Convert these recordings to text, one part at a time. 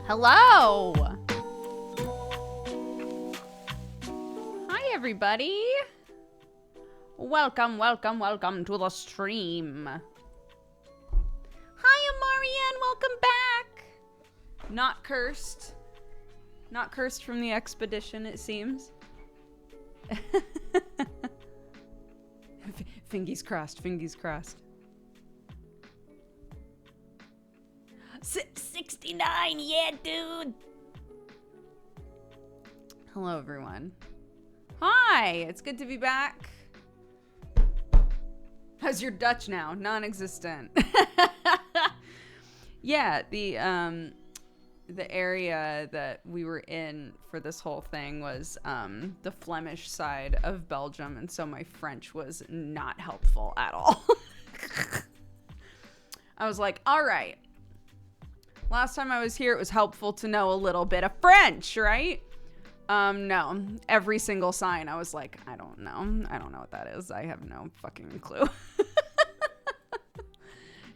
Hello! Hi, everybody! Welcome, welcome, welcome to the stream. Hi, Amarian! Welcome back! Not cursed. Not cursed from the expedition, it seems. Fingies crossed, fingies crossed. 69, yeah, dude. Hello, everyone. Hi, it's good to be back. How's your Dutch now? Non-existent. Yeah, the area that we were in for this whole thing was the Flemish side of Belgium, and so my French was not helpful at all. I was like, all right. Last time I was here, it was helpful to know a little bit of French, right? No. Every single sign, I was like, I don't know. I don't know what that is. I have no fucking clue.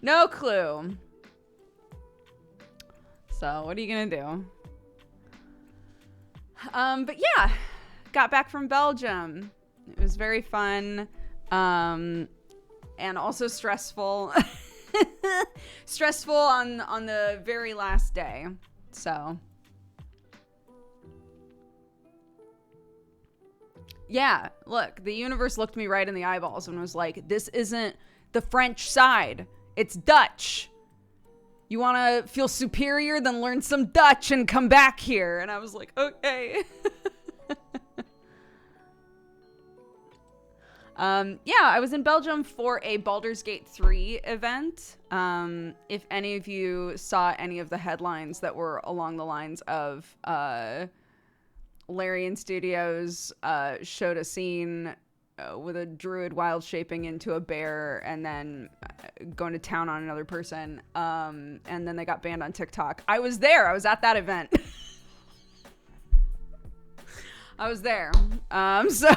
No clue. So, what are you gonna do? But yeah, got back from Belgium. It was very fun. And also stressful. Stressful on the very last day. So yeah, look, the universe looked me right in the eyeballs and was like, this isn't the French side, it's Dutch. You want to feel superior, then learn some Dutch and come back here. And I was like, okay. Yeah, I was in Belgium for a Baldur's Gate 3 event. If any of you saw any of the headlines that were along the lines of Larian Studios showed a scene with a druid wild shaping into a bear and then going to town on another person, and then they got banned on TikTok. I was there. I was at that event. I was there. So...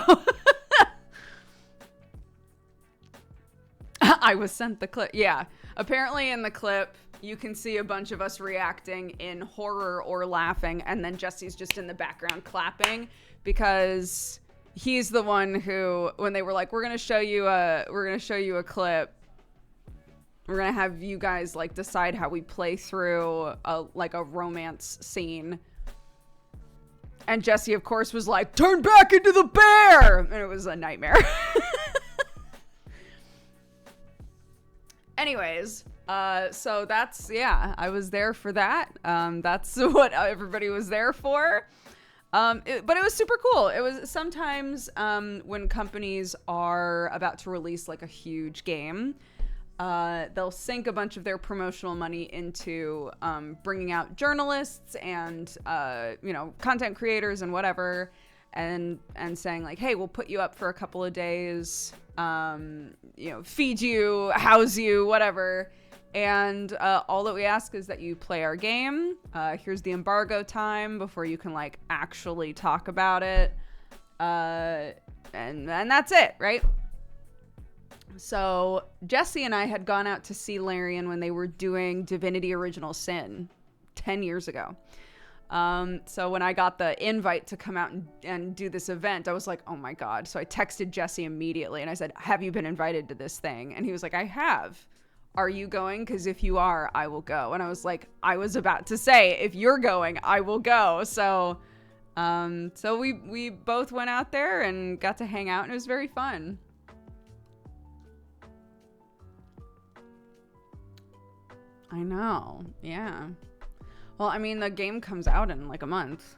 I was sent the clip. Yeah. Apparently in the clip, you can see a bunch of us reacting in horror or laughing, and then Jesse's just in the background clapping because he's the one who, when they were like, we're going to show you a clip. We're going to have you guys like decide how we play through a romance scene. And Jesse, of course, was like, turn back into the bear. And it was a nightmare. Anyways, so that's, yeah, I was there for that. That's what everybody was there for. But it was super cool. It was sometimes when companies are about to release like a huge game, they'll sink a bunch of their promotional money into bringing out journalists and, content creators and whatever, and saying like, hey, we'll put you up for a couple of days, feed you, house you, whatever. And all that we ask is that you play our game. Here's the embargo time before you can like actually talk about it. And that's it, right? So Jesse and I had gone out to see Larian when they were doing Divinity Original Sin 10 years ago. So when I got the invite to come out and do this event, I was like, oh my God. So I texted Jesse immediately and I said, have you been invited to this thing? And he was like, I have. Are you going? Because if you are, I will go. And I was like, I was about to say, if you're going, I will go. So we both went out there and got to hang out, and it was very fun. I know. Yeah. Well, I mean, the game comes out in like a month.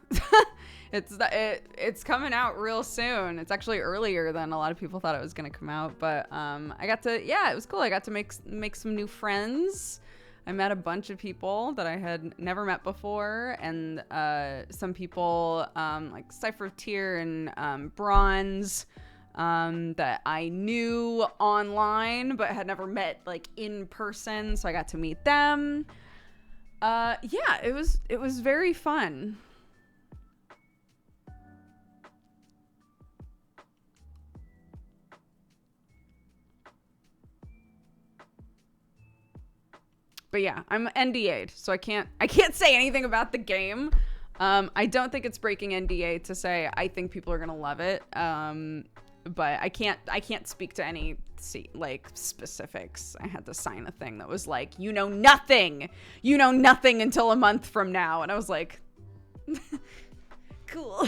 It's coming out real soon. It's actually earlier than a lot of people thought it was going to come out. But I got to, yeah, it was cool. I got to make some new friends. I met a bunch of people that I had never met before, and some people like Cypher Tier and Bronze that I knew online but had never met like in person. So I got to meet them. Yeah, it was very fun. But yeah, I'm NDA'd, so I can't say anything about the game. I don't think it's breaking NDA to say I think people are gonna love it. But I can't speak to any like specifics. I had to sign a thing that was like, you know nothing until a month from now, and I was like, cool.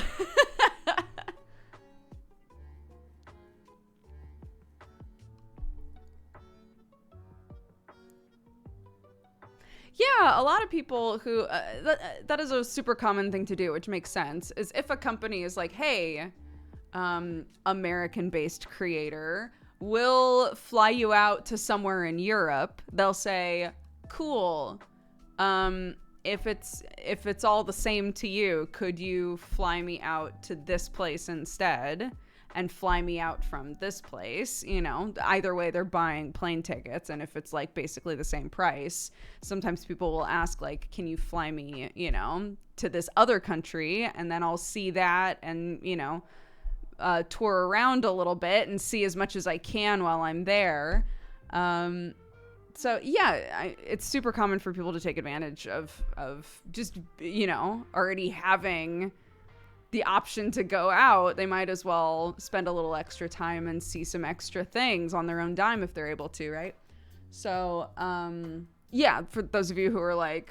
Yeah, a lot of people who that is a super common thing to do, which makes sense, is if a company is like, hey, American-based creator, we'll fly you out to somewhere in Europe, they'll say, cool, if it's all the same to you, could you fly me out to this place instead and fly me out from this place? You know, either way, they're buying plane tickets, and if it's like basically the same price, sometimes people will ask like, can you fly me, you know, to this other country, and then I'll see that and, you know, tour around a little bit and see as much as I can while I'm there. So yeah, it's super common for people to take advantage of just, you know, already having the option to go out. They might as well spend a little extra time and see some extra things on their own dime if they're able to, right? So yeah, for those of you who are like,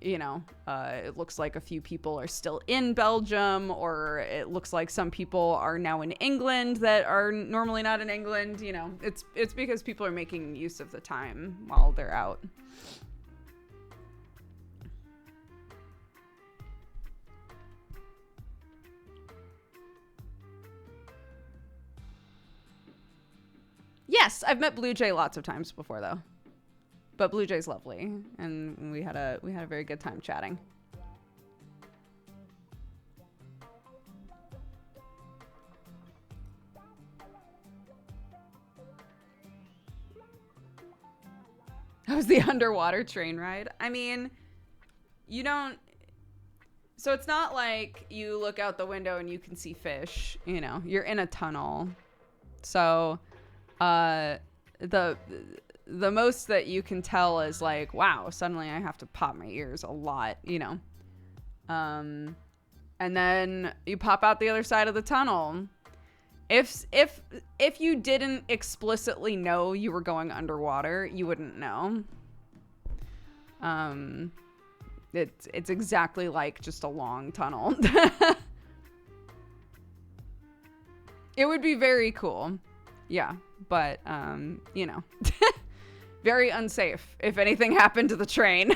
you know, it looks like a few people are still in Belgium, or it looks like some people are now in England that are normally not in England. You know, it's because people are making use of the time while they're out. Yes, I've met Blue Jay lots of times before, though. But Blue Jay's lovely, and we had a very good time chatting. That was the underwater train ride. I mean, you don't. So it's not like you look out the window and you can see fish. You know, you're in a tunnel. So, the most that you can tell is like, wow, suddenly I have to pop my ears a lot, you know. And then you pop out the other side of the tunnel. If you didn't explicitly know you were going underwater, you wouldn't know. It's exactly like just a long tunnel. It would be very cool. Yeah, but you know. Very unsafe if anything happened to the train.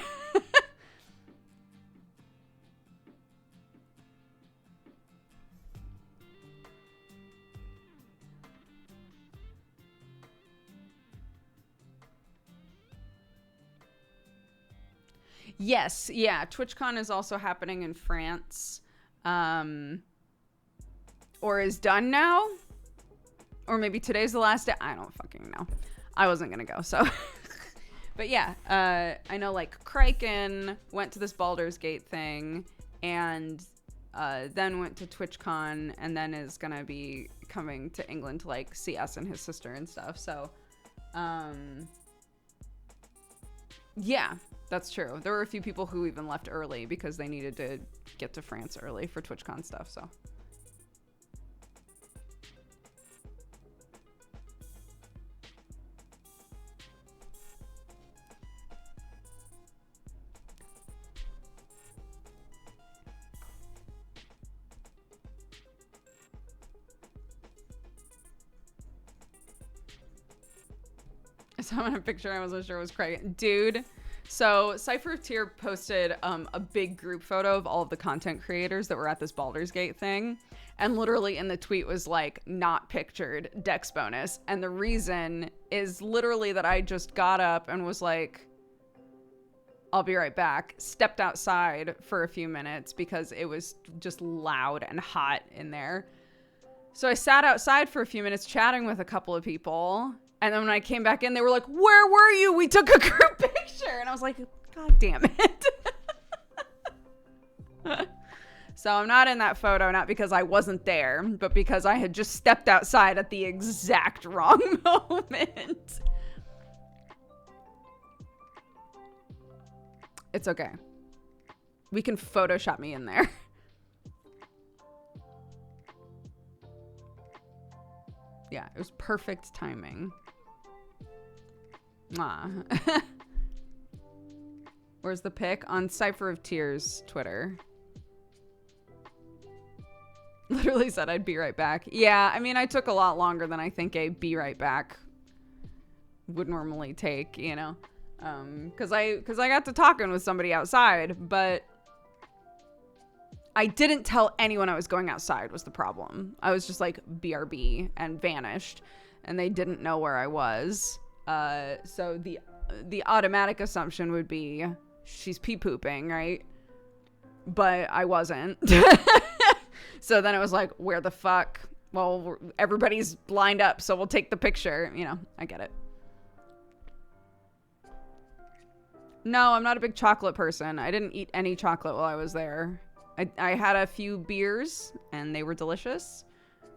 Yes, yeah. TwitchCon is also happening in France. Or is done now. Or maybe today's the last day. I don't fucking know. I wasn't gonna go, so. But yeah, I know like Kraken went to this Baldur's Gate thing, and then went to TwitchCon, and then is gonna be coming to England to like see us and his sister and stuff. So, yeah, that's true. There were a few people who even left early because they needed to get to France early for TwitchCon stuff. So. I saw in a picture, I wasn't sure it was Craig. Dude, So Cypher of Tyr posted a big group photo of all of the content creators that were at this Baldur's Gate thing. And literally in the tweet was like, not pictured, Dex bonus. And the reason is literally that I just got up and was like, I'll be right back. Stepped outside for a few minutes because it was just loud and hot in there. So I sat outside for a few minutes chatting with a couple of people. And then when I came back in, they were like, where were you? We took a group picture. And I was like, God damn it. So I'm not in that photo, not because I wasn't there, but because I had just stepped outside at the exact wrong moment. It's okay. We can Photoshop me in there. Yeah, it was perfect timing. Mwah. Where's the pic? On Cypher of Tears Twitter. Literally said I'd be right back. Yeah, I mean, I took a lot longer than I think a be right back would normally take, you know? Because I got to talking with somebody outside, but I didn't tell anyone I was going outside was the problem. I was just like BRB and vanished, and they didn't know where I was. So the automatic assumption would be she's pee pooping, right? But I wasn't. So then it was like, where the fuck? Well, everybody's lined up, so we'll take the picture. You know, I get it. No, I'm not a big chocolate person. I didn't eat any chocolate while I was there. I had a few beers, and they were delicious.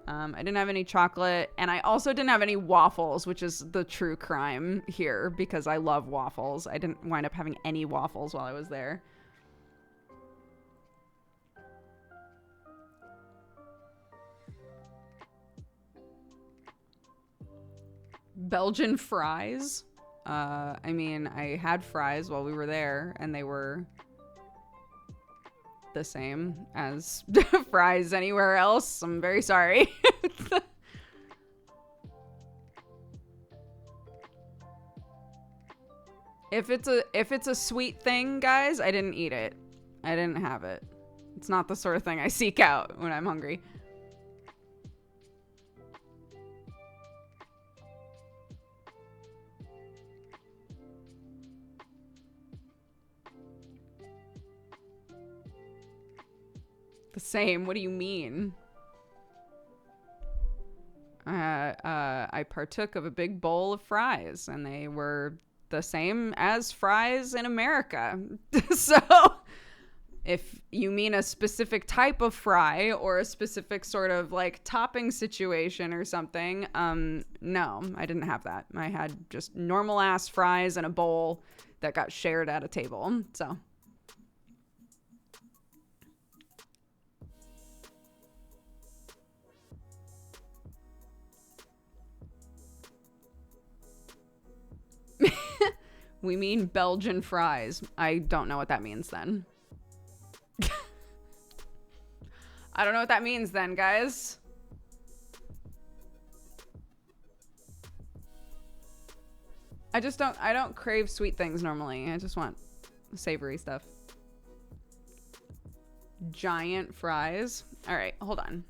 I didn't have any chocolate, and I also didn't have any waffles, which is the true crime here, because I love waffles. I didn't wind up having any waffles while I was there. Belgian fries. I mean, I had fries while we were there, and they were the same as fries anywhere else. I'm very sorry. If it's a sweet thing, guys, I didn't eat it. I didn't have it. It's not the sort of thing I seek out when I'm hungry. The same. What do you mean? I partook of a big bowl of fries, and they were the same as fries in America. So if you mean a specific type of fry or a specific sort of like topping situation or something, no, I didn't have that. I had just normal ass fries in a bowl that got shared at a table. So we mean Belgian fries. I don't know what that means then. I don't know what that means then, guys. I don't crave sweet things normally. I just want savory stuff. Giant fries. All right, hold on.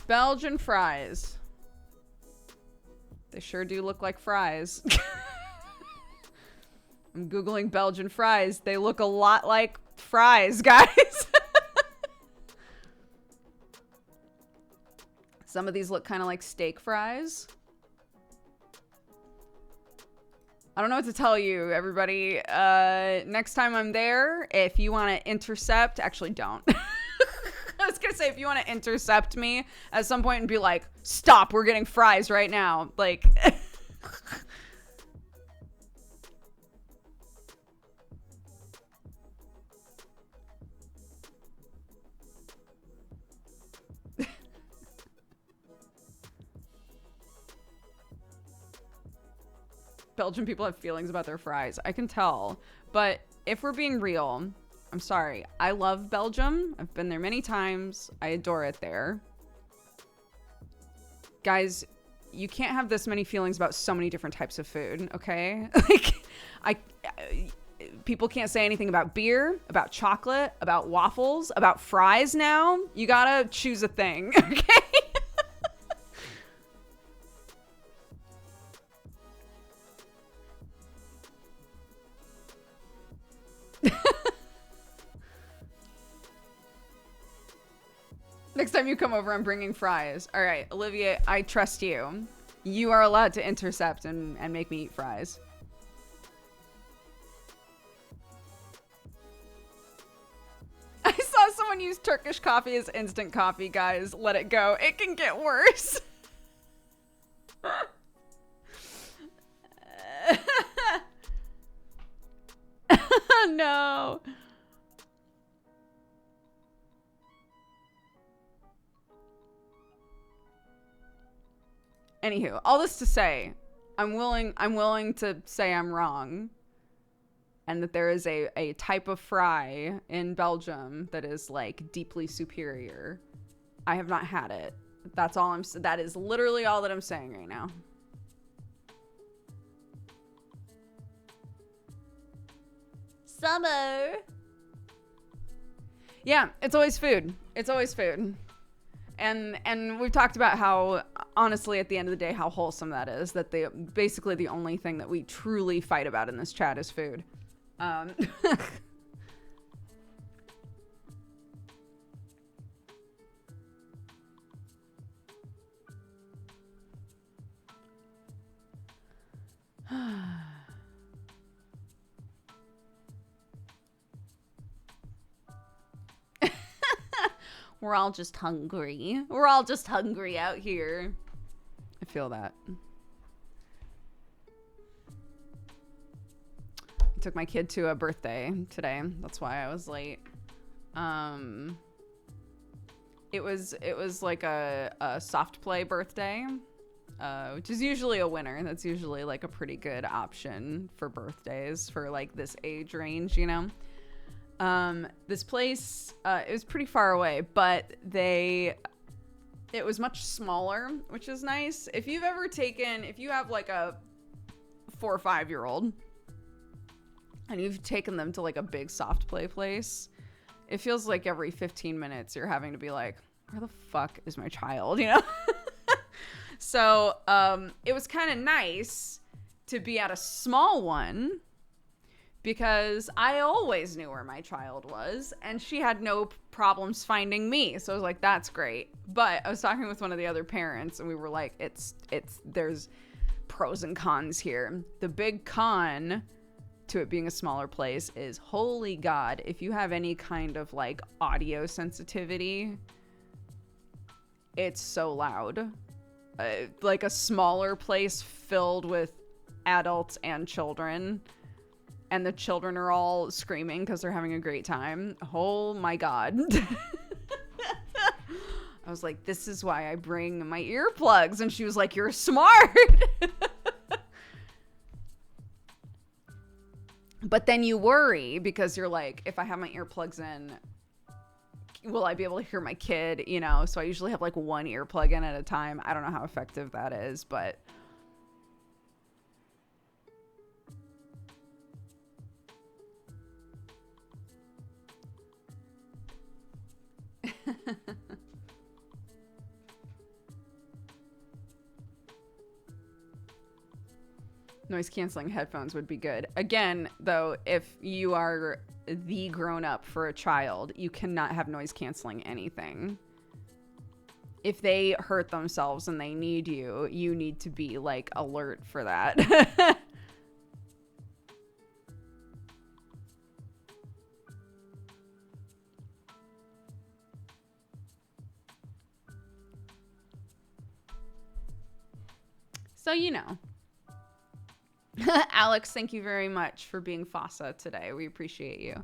Belgian fries. They sure do look like fries. I'm Googling Belgian fries. They look a lot like fries, guys. Some of these look kind of like steak fries. I don't know what to tell you, everybody. Next time I'm there, if you want to intercept, actually don't. I was gonna say, if you want to intercept me at some point and be like, stop, we're getting fries right now. Like, Belgian people have feelings about their fries. I can tell. But if we're being real, I'm sorry. I love Belgium. I've been there many times. I adore it there. Guys, you can't have this many feelings about so many different types of food, okay? Like, people can't say anything about beer, about chocolate, about waffles, about fries now. You gotta choose a thing, okay? Next time you come over, I'm bringing fries. All right, Olivia, I trust you. You are allowed to intercept and make me eat fries. I saw someone use Turkish coffee as instant coffee, guys. Let it go. It can get worse. No. Anywho, all this to say, I'm willing to say I'm wrong. And that there is a type of fry in Belgium that is like deeply superior. I have not had it. That is literally all that I'm saying right now. Summer. Yeah, it's always food. It's always food. And we've talked about how, honestly, at the end of the day, how wholesome that is. That basically the only thing that we truly fight about in this chat is food. We're all just hungry. We're all just hungry out here. I feel that. I took my kid to a birthday today. That's why I was late. It was like a soft play birthday, which is usually a winner. That's usually like a pretty good option for birthdays for like this age range, you know? This place, it was pretty far away, but it was much smaller, which is nice. If you have like a 4 or 5 year old and you've taken them to like a big soft play place, it feels like every 15 minutes you're having to be like, where the fuck is my child? You know? So, it was kind of nice to be at a small one, because I always knew where my child was and she had no problems finding me. So I was like, that's great. But I was talking with one of the other parents and we were like, there's pros and cons here. The big con to it being a smaller place is, holy God, if you have any kind of like audio sensitivity, it's so loud. Like a smaller place filled with adults and children, and the children are all screaming because they're having a great time. Oh my God. I was like, this is why I bring my earplugs. And she was like, you're smart. But then you worry because you're like, if I have my earplugs in, will I be able to hear my kid? You know, so I usually have like one earplug in at a time. I don't know how effective that is, but noise canceling headphones would be good. Again, though, if you are the grown-up for a child, you cannot have noise canceling anything. If they hurt themselves and they need you, you need to be like alert for that. So, you know. Alex, thank you very much for being Fossa today. We appreciate you.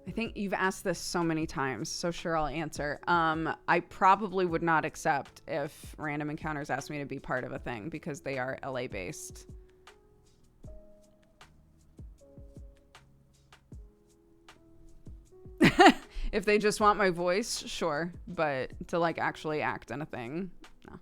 I think you've asked this so many times, so sure, I'll answer. I probably would not accept if Random Encounters asked me to be part of a thing because they are LA based. If they just want my voice, sure. But to like actually act in a thing, no.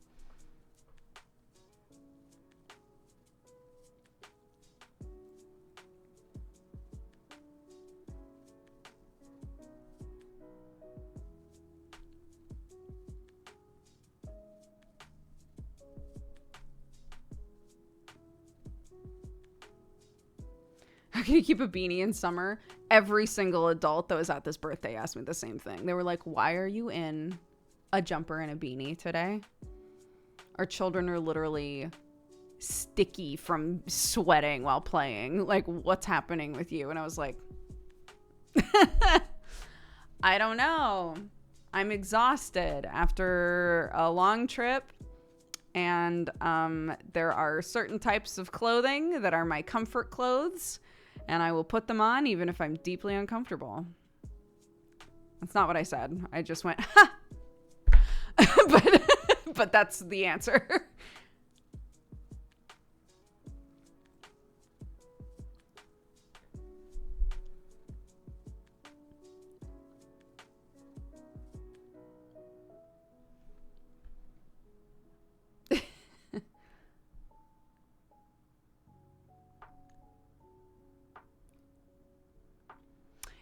How can you keep a beanie in summer? Every single adult that was at this birthday asked me the same thing. They were like, why are you in a jumper and a beanie today? Our children are literally sticky from sweating while playing. Like, what's happening with you? And I was like, I don't know. I'm exhausted after a long trip. And there are certain types of clothing that are my comfort clothes. And I will put them on even if I'm deeply uncomfortable. That's not what I said. I just went, ha! but that's the answer.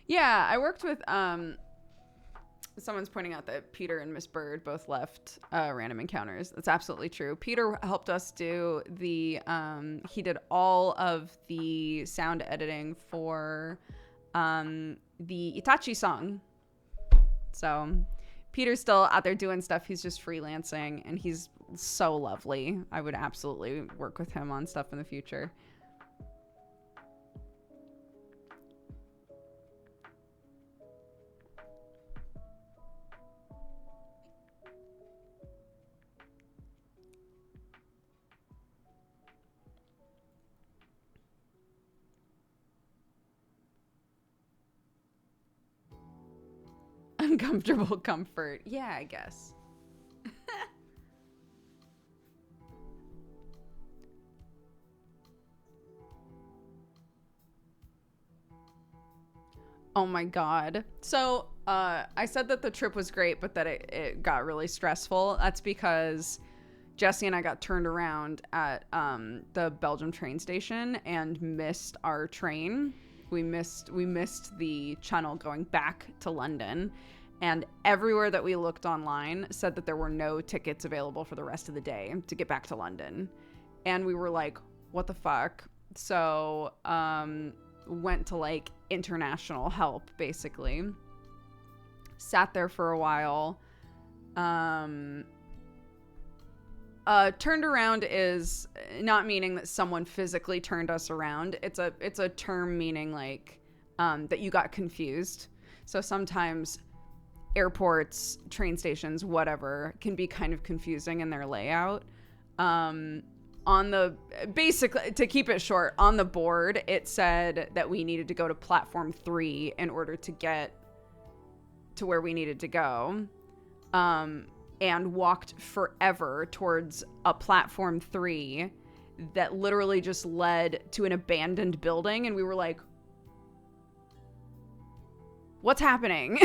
Yeah, I worked with, someone's pointing out that Peter and Miss Bird both left Random Encounters. That's absolutely true. Peter helped us do the, he did all of the sound editing for the Itachi song. So Peter's still out there doing stuff. He's just freelancing, and he's so lovely. I would absolutely work with him on stuff in the future. Uncomfortable comfort. Yeah, I guess. Oh my God. So I said that the trip was great, but that it got really stressful. That's because Jesse and I got turned around at the Belgium train station and missed our train. We missed the channel going back to London, and everywhere that we looked online said that there were no tickets available for the rest of the day to get back to London. And we were like, what the fuck? So went to like international help, basically. Sat there for a while. Turned around is not meaning that someone physically turned us around. It's a term meaning like that you got confused. So sometimes airports, train stations, whatever, can be kind of confusing in their layout. Basically, to keep it short, on the board, it said that we needed to go to platform 3 in order to get to where we needed to go. And walked forever towards a platform 3 that literally just led to an abandoned building. And we were like, what's happening?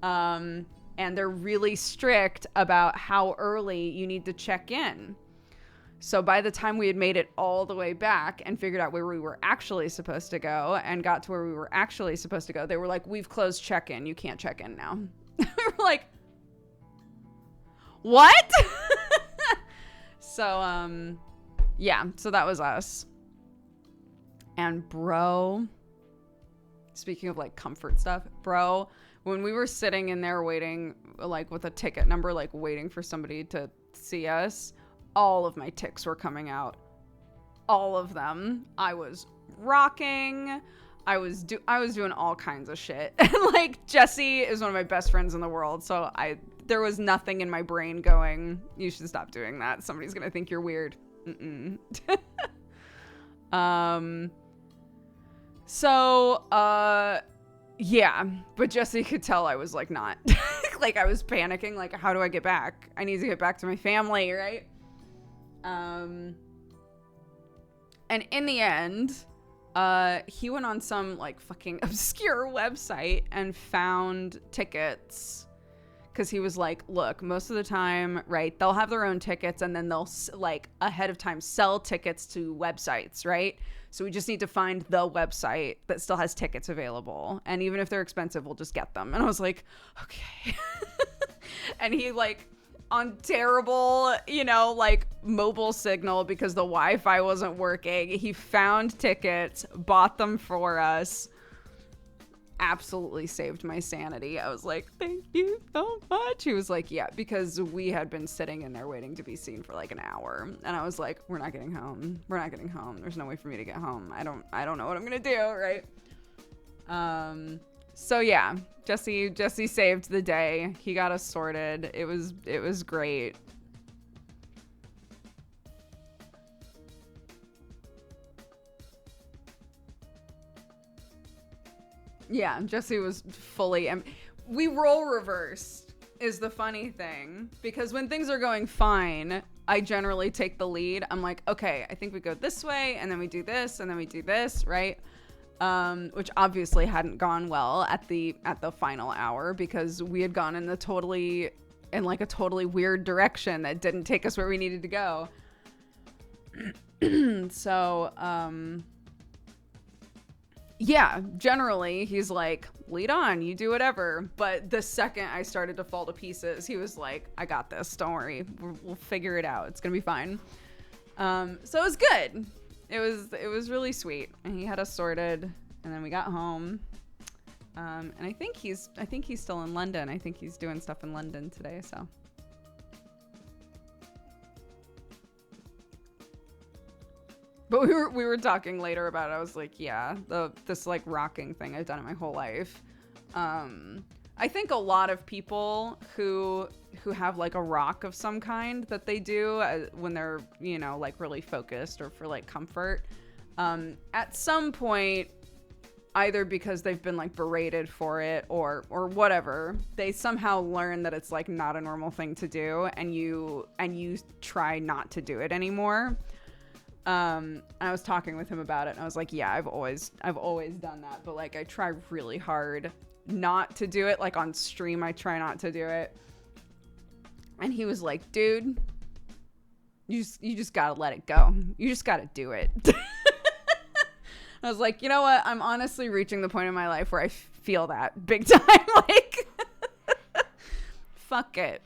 And they're really strict about how early you need to check in. So by the time we had made it all the way back and figured out where we were actually supposed to go and got to where we were actually supposed to go, they were like, we've closed check-in. You can't check in now. We were like, what? So, yeah, so that was us. And bro, speaking of like comfort stuff, bro, when we were sitting in there waiting, like with a ticket number, like waiting for somebody to see us, all of my tics were coming out. All of them. I was rocking. I was doing all kinds of shit. And like Jesse is one of my best friends in the world, so there was nothing in my brain going, you should stop doing that. Somebody's gonna think you're weird. Yeah, but Jesse could tell I was like not. Like I was panicking, like how do I get back? I need to get back to my family, right? And in the end, he went on some like fucking obscure website and found tickets. Because he was like, look, most of the time, right, they'll have their own tickets and then they'll like ahead of time sell tickets to websites, right? So we just need to find the website that still has tickets available. And even if they're expensive, we'll just get them. And I was like, okay. And he like on terrible, you know, like mobile signal because the Wi-Fi wasn't working. He found tickets, bought them for us. Absolutely saved my sanity. I was like, thank you so much. He was like, yeah, because we had been sitting in there waiting to be seen for like an hour. And I was like, we're not getting home. We're not getting home. There's no way for me to get home. I don't know what I'm gonna do, right? So yeah, Jesse saved the day. He got us sorted. It was great. Yeah, Jesse was fully we role reversed is the funny thing, because when things are going fine, I generally take the lead. I'm like, okay, I think we go this way, and then we do this, and then we do this, right? Which obviously hadn't gone well at the final hour, because we had gone in a totally weird direction that didn't take us where we needed to go. So, yeah, generally he's like, lead on, you do whatever. But the second I started to fall to pieces, he was like, I got this, don't worry, we'll figure it out, it's gonna be fine. So it was good. It was really sweet, and he had us sorted, and then we got home. And I think he's still in London. I think he's doing stuff in London today, so. But we were talking later about it. I was like, yeah, this like rocking thing I've done it my whole life. I think a lot of people who have like a rock of some kind that they do when they're, you know, like really focused or for like comfort, at some point, either because they've been like berated for it or whatever, they somehow learn that it's like not a normal thing to do, and you try not to do it anymore. I was talking with him about it, and I was like, yeah, I've always done that, but like I try really hard not to do it. Like on stream, I try not to do it. And he was like, dude, you just gotta let it go. You just gotta do it. I was like, you know what? I'm honestly reaching the point in my life where I feel that big time. Like, fuck it.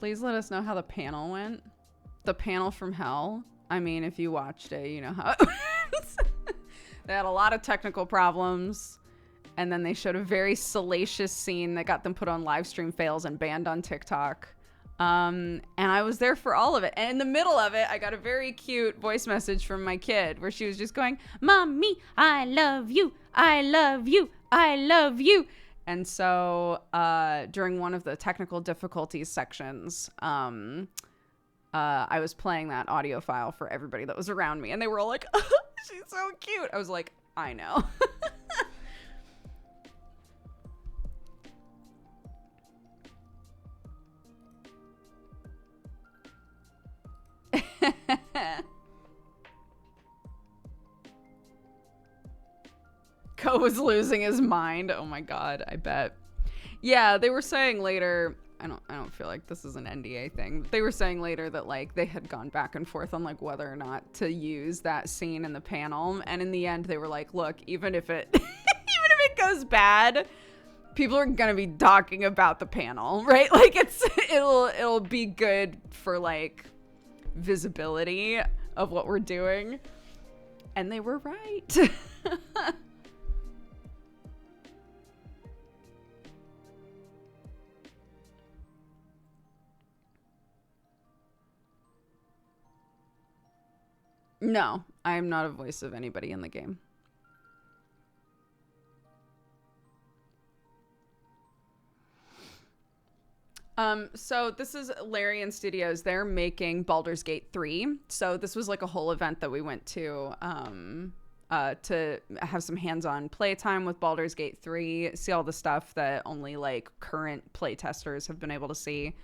Please let us know how the panel went. The panel from hell. I mean, if you watched it, you know how it went. They had a lot of technical problems, and then they showed a very salacious scene that got them put on Livestream fails and banned on TikTok. And I was there for all of it. And in the middle of it, I got a very cute voice message from my kid where she was just going, "Mommy, I love you. I love you. I love you." And so during one of the technical difficulties sections, I was playing that audio file for everybody that was around me, and they were all like, "Oh, she's so cute." I was like, I know. Ko was losing his mind. Oh my god, I bet. Yeah, they were saying later, I don't feel like this is an NDA thing. They were saying later that like they had gone back and forth on like whether or not to use that scene in the panel, and in the end they were like, look, even if it even if it goes bad, people are gonna be talking about the panel, right? Like it'll be good for like visibility of what we're doing. And they were right. No, I am not a voice of anybody in the game. So this is Larian Studios. They're making Baldur's Gate 3. So this was like a whole event that we went to to have some hands-on playtime with Baldur's Gate 3, see all the stuff that only like current play testers have been able to see,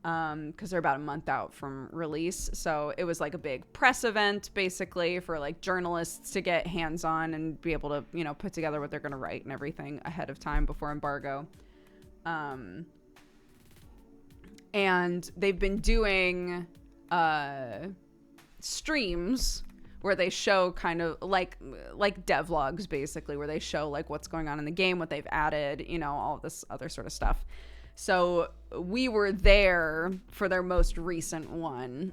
because they're about a month out from release. So it was like a big press event basically for like journalists to get hands-on and be able to, you know, put together what they're going to write and everything ahead of time before embargo. And they've been doing streams where they show kind of like devlogs basically, where they show like what's going on in the game, what they've added, you know, all this other sort of stuff. So we were there for their most recent one.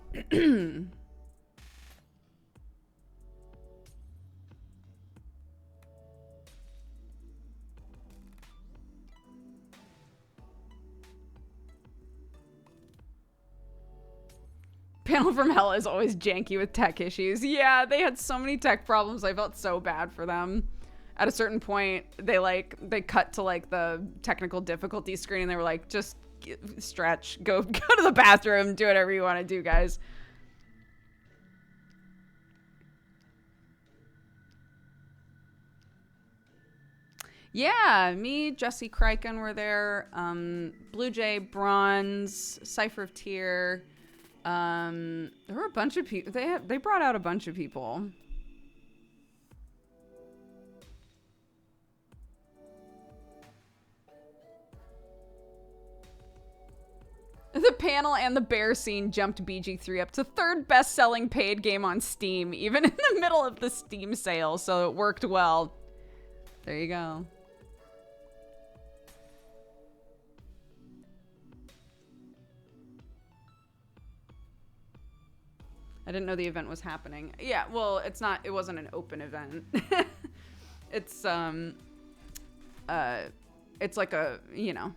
Panel from Hell is always janky with tech issues. Yeah, they had so many tech problems. I felt so bad for them. At a certain point, they cut to like the technical difficulty screen and they were like, just stretch, go to the bathroom, do whatever you want to do, guys. Yeah, me, Jesse Criken were there. Blue Jay, Bronze, Cypher of Tyr. There were a bunch of people. They brought out a bunch of people. The panel and the bear scene jumped BG3 up to third best-selling paid game on Steam, even in the middle of the Steam sale, so it worked well. There you go. I didn't know the event was happening. Yeah, well, it wasn't an open event. It's like a, you know,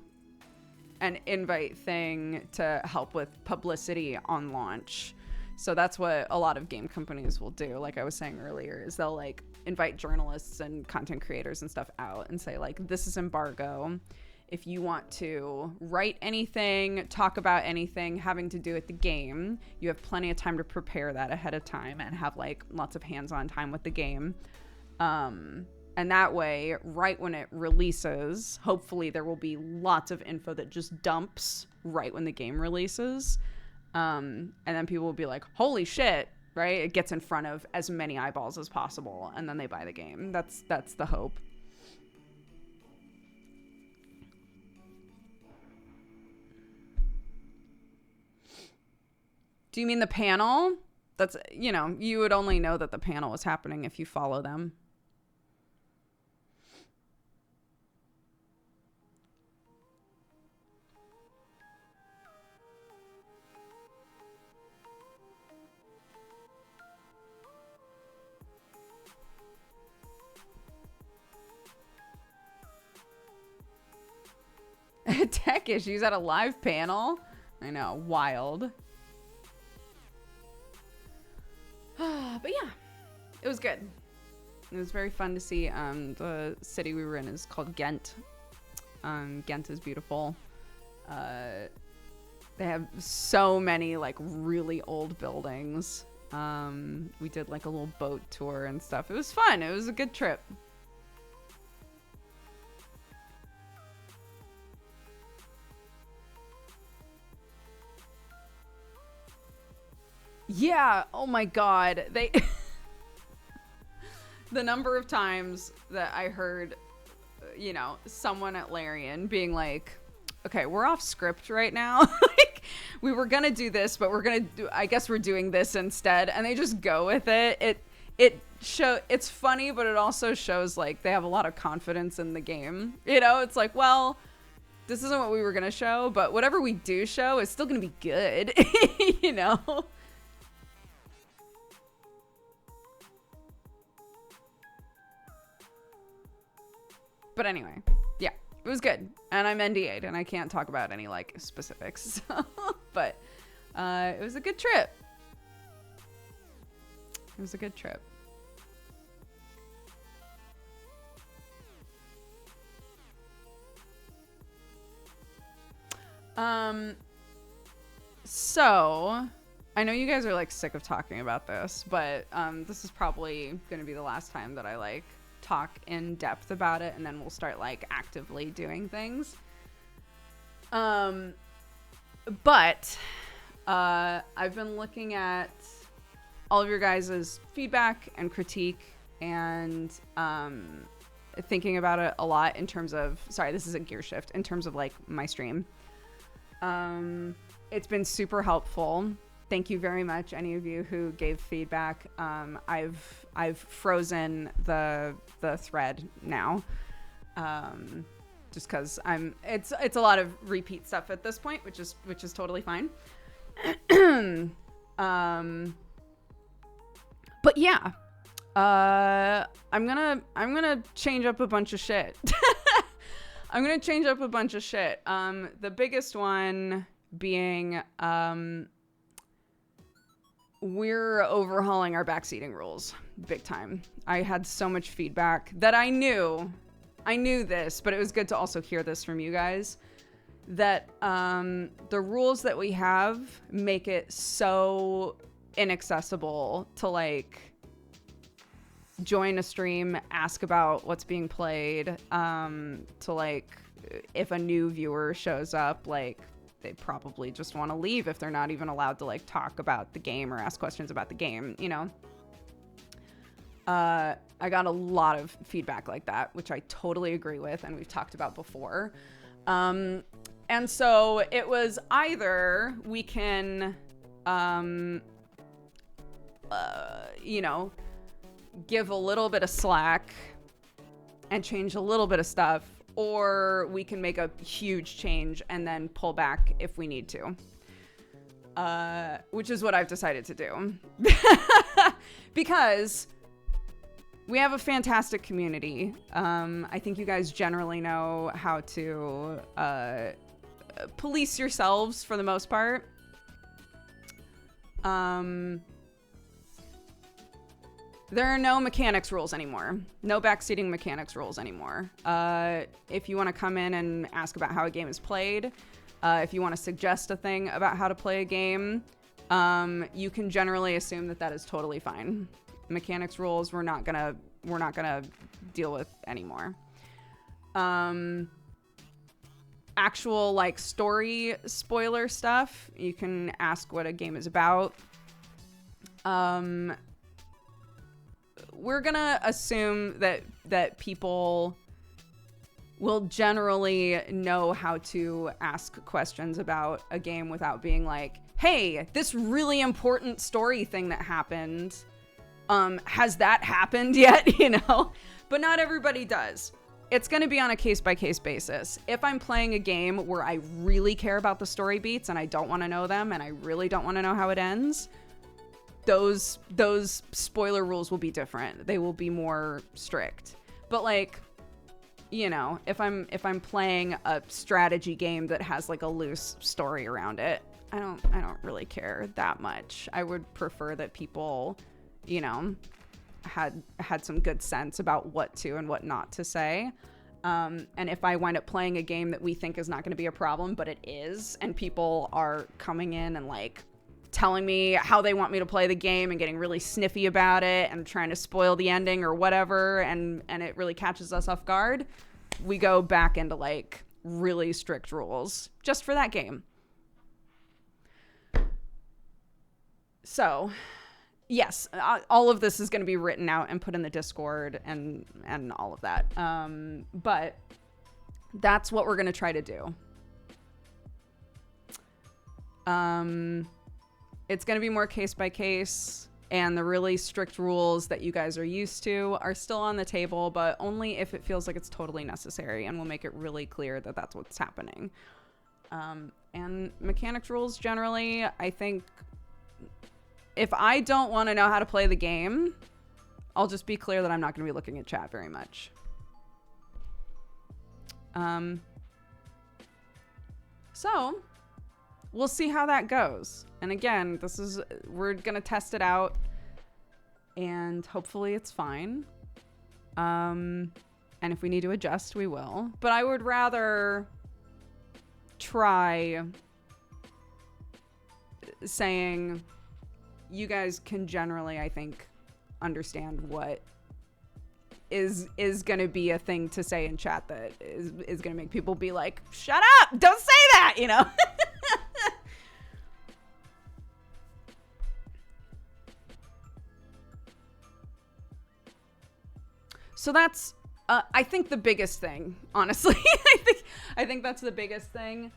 an invite thing to help with publicity on launch. So that's what a lot of game companies will do. Like I was saying earlier, is they'll like invite journalists and content creators and stuff out and say like, this is embargo. If you want to write anything, talk about anything having to do with the game, you have plenty of time to prepare that ahead of time and have like lots of hands-on time with the game. And that way, right when it releases, hopefully there will be lots of info that just dumps right when the game releases. And then people will be like, holy shit, right? It gets in front of as many eyeballs as possible, and then they buy the game. That's the hope. Do you mean the panel? That's, you know, you would only know that the panel was happening if you follow them. Tech issues at a live panel? I know, wild. But yeah, it was good. It was very fun to see. The city we were in is called Ghent. Ghent is beautiful. They have so many like really old buildings. We did like a little boat tour and stuff. It was fun. It was a good trip. Yeah, oh my god. They the number of times that I heard, you know, someone at Larian being like, okay, we're off script right now. Like, we were gonna do this, but I guess we're doing this instead. And they just go with it. It's funny, but it also shows like they have a lot of confidence in the game. You know, it's like, well, this isn't what we were gonna show, but whatever we do show is still gonna be good. You know? But anyway, yeah, it was good. And I'm NDA'd and I can't talk about any like specifics. But it was a good trip. It was a good trip. So I know you guys are like sick of talking about this, but this is probably going to be the last time that I like talk in depth about it, and then we'll start like actively doing things. But I've been looking at all of your guys' feedback and critique, and thinking about it a lot in terms of, sorry, this is a gear shift, in terms of like my stream. It's been super helpful. Thank you very much, any of you who gave feedback. I've frozen the thread now, just because it's a lot of repeat stuff at this point, which is totally fine. But yeah, I'm gonna change up a bunch of shit. I'm gonna change up a bunch of shit. The biggest one being we're overhauling our backseating rules big time. I had so much feedback that I knew this, but it was good to also hear this from you guys, that the rules that we have make it so inaccessible to like join a stream, ask about what's being played, to like if a new viewer shows up, like they probably just want to leave if they're not even allowed to like talk about the game or ask questions about the game, you know. I got a lot of feedback like that, which I totally agree with, and we've talked about before. And so it was either we can you know, give a little bit of slack and change a little bit of stuff, or we can make a huge change and then pull back if we need to, which is what I've decided to do. Because we have a fantastic community. I think you guys generally know how to police yourselves for the most part. There are no mechanics rules anymore. No backseating mechanics rules anymore. If you want to come in and ask about how a game is played, if you want to suggest a thing about how to play a game, you can generally assume that that is totally fine. Mechanics rules we're not gonna deal with anymore. Actual like story spoiler stuff, you can ask what a game is about. We're gonna assume that people will generally know how to ask questions about a game without being like, hey, this really important story thing that happened, has that happened yet? You know, but not everybody does. It's going to be on a case-by-case basis. If I'm playing a game where I really care about the story beats and I don't want to know them and I really don't want to know how it ends, those spoiler rules will be different. They will be more strict. But like, you know, if I'm playing a strategy game that has like a loose story around it, I don't really care that much. I would prefer that people, you know, had some good sense about what to and what not to say. And if I wind up playing a game that we think is not going to be a problem, but it is, and people are coming in and like telling me how they want me to play the game and getting really sniffy about it and trying to spoil the ending or whatever, and it really catches us off guard, we go back into like really strict rules just for that game. So yes, all of this is going to be written out and put in the Discord and all of that. But that's what we're going to try to do. It's going to be more case by case, and the really strict rules that you guys are used to are still on the table, but only if it feels like it's totally necessary, and we'll make it really clear that that's what's happening. And mechanics rules generally, I think if I don't want to know how to play the game, I'll just be clear that I'm not going to be looking at chat very much. So we'll see how that goes. And again, we're going to test it out and hopefully it's fine. And if we need to adjust, we will. But I would rather try saying, you guys can generally, I think, understand what is going to be a thing to say in chat that is going to make people be like, shut up, don't say that, you know? So that's, I think, the biggest thing, honestly. I think that's the biggest thing.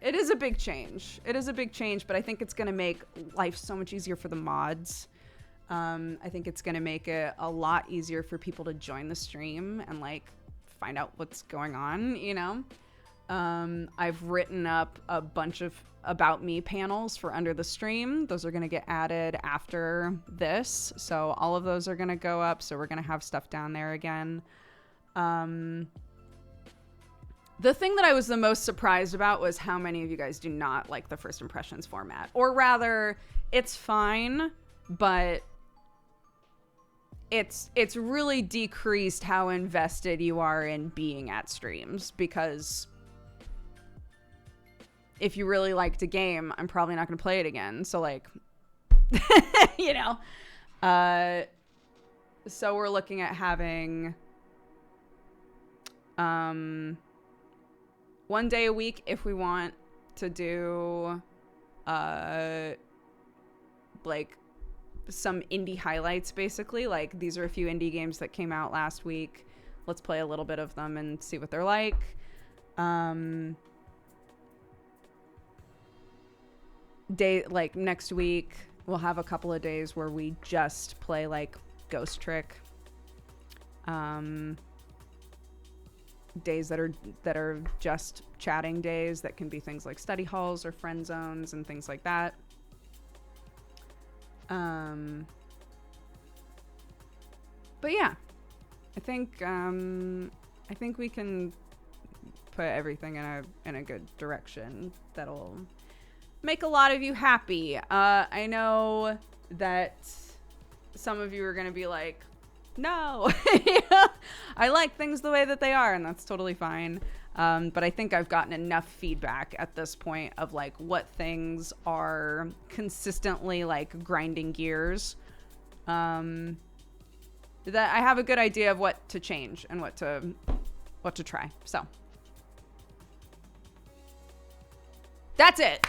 It is a big change. It is a big change, but I think it's going to make life so much easier for the mods. I think it's going to make it a lot easier for people to join the stream and like find out what's going on, you know? I've written up a bunch of about me panels for under the stream. Those are going to get added after this. So all of those are going to go up. So we're going to have stuff down there again. The thing that I was the most surprised about was how many of you guys do not like the first impressions format. Or rather, it's fine, but it's really decreased how invested you are in being at streams, because if you really liked a game, I'm probably not going to play it again. So like, you know, so we're looking at having, 1 day a week if we want to do, like some indie highlights, basically. Like, these are a few indie games that came out last week. Let's play a little bit of them and see what they're like. Like next week, we'll have a couple of days where we just play like Ghost Trick. Days that are just chatting days, that can be things like study halls or friend zones and things like that. But yeah, I think we can put everything in a good direction that'll make a lot of you happy. I know that some of you are gonna be like, no, I like things the way that they are, and that's totally fine. But I think I've gotten enough feedback at this point of like what things are consistently like grinding gears, that I have a good idea of what to change and what to try. So that's it.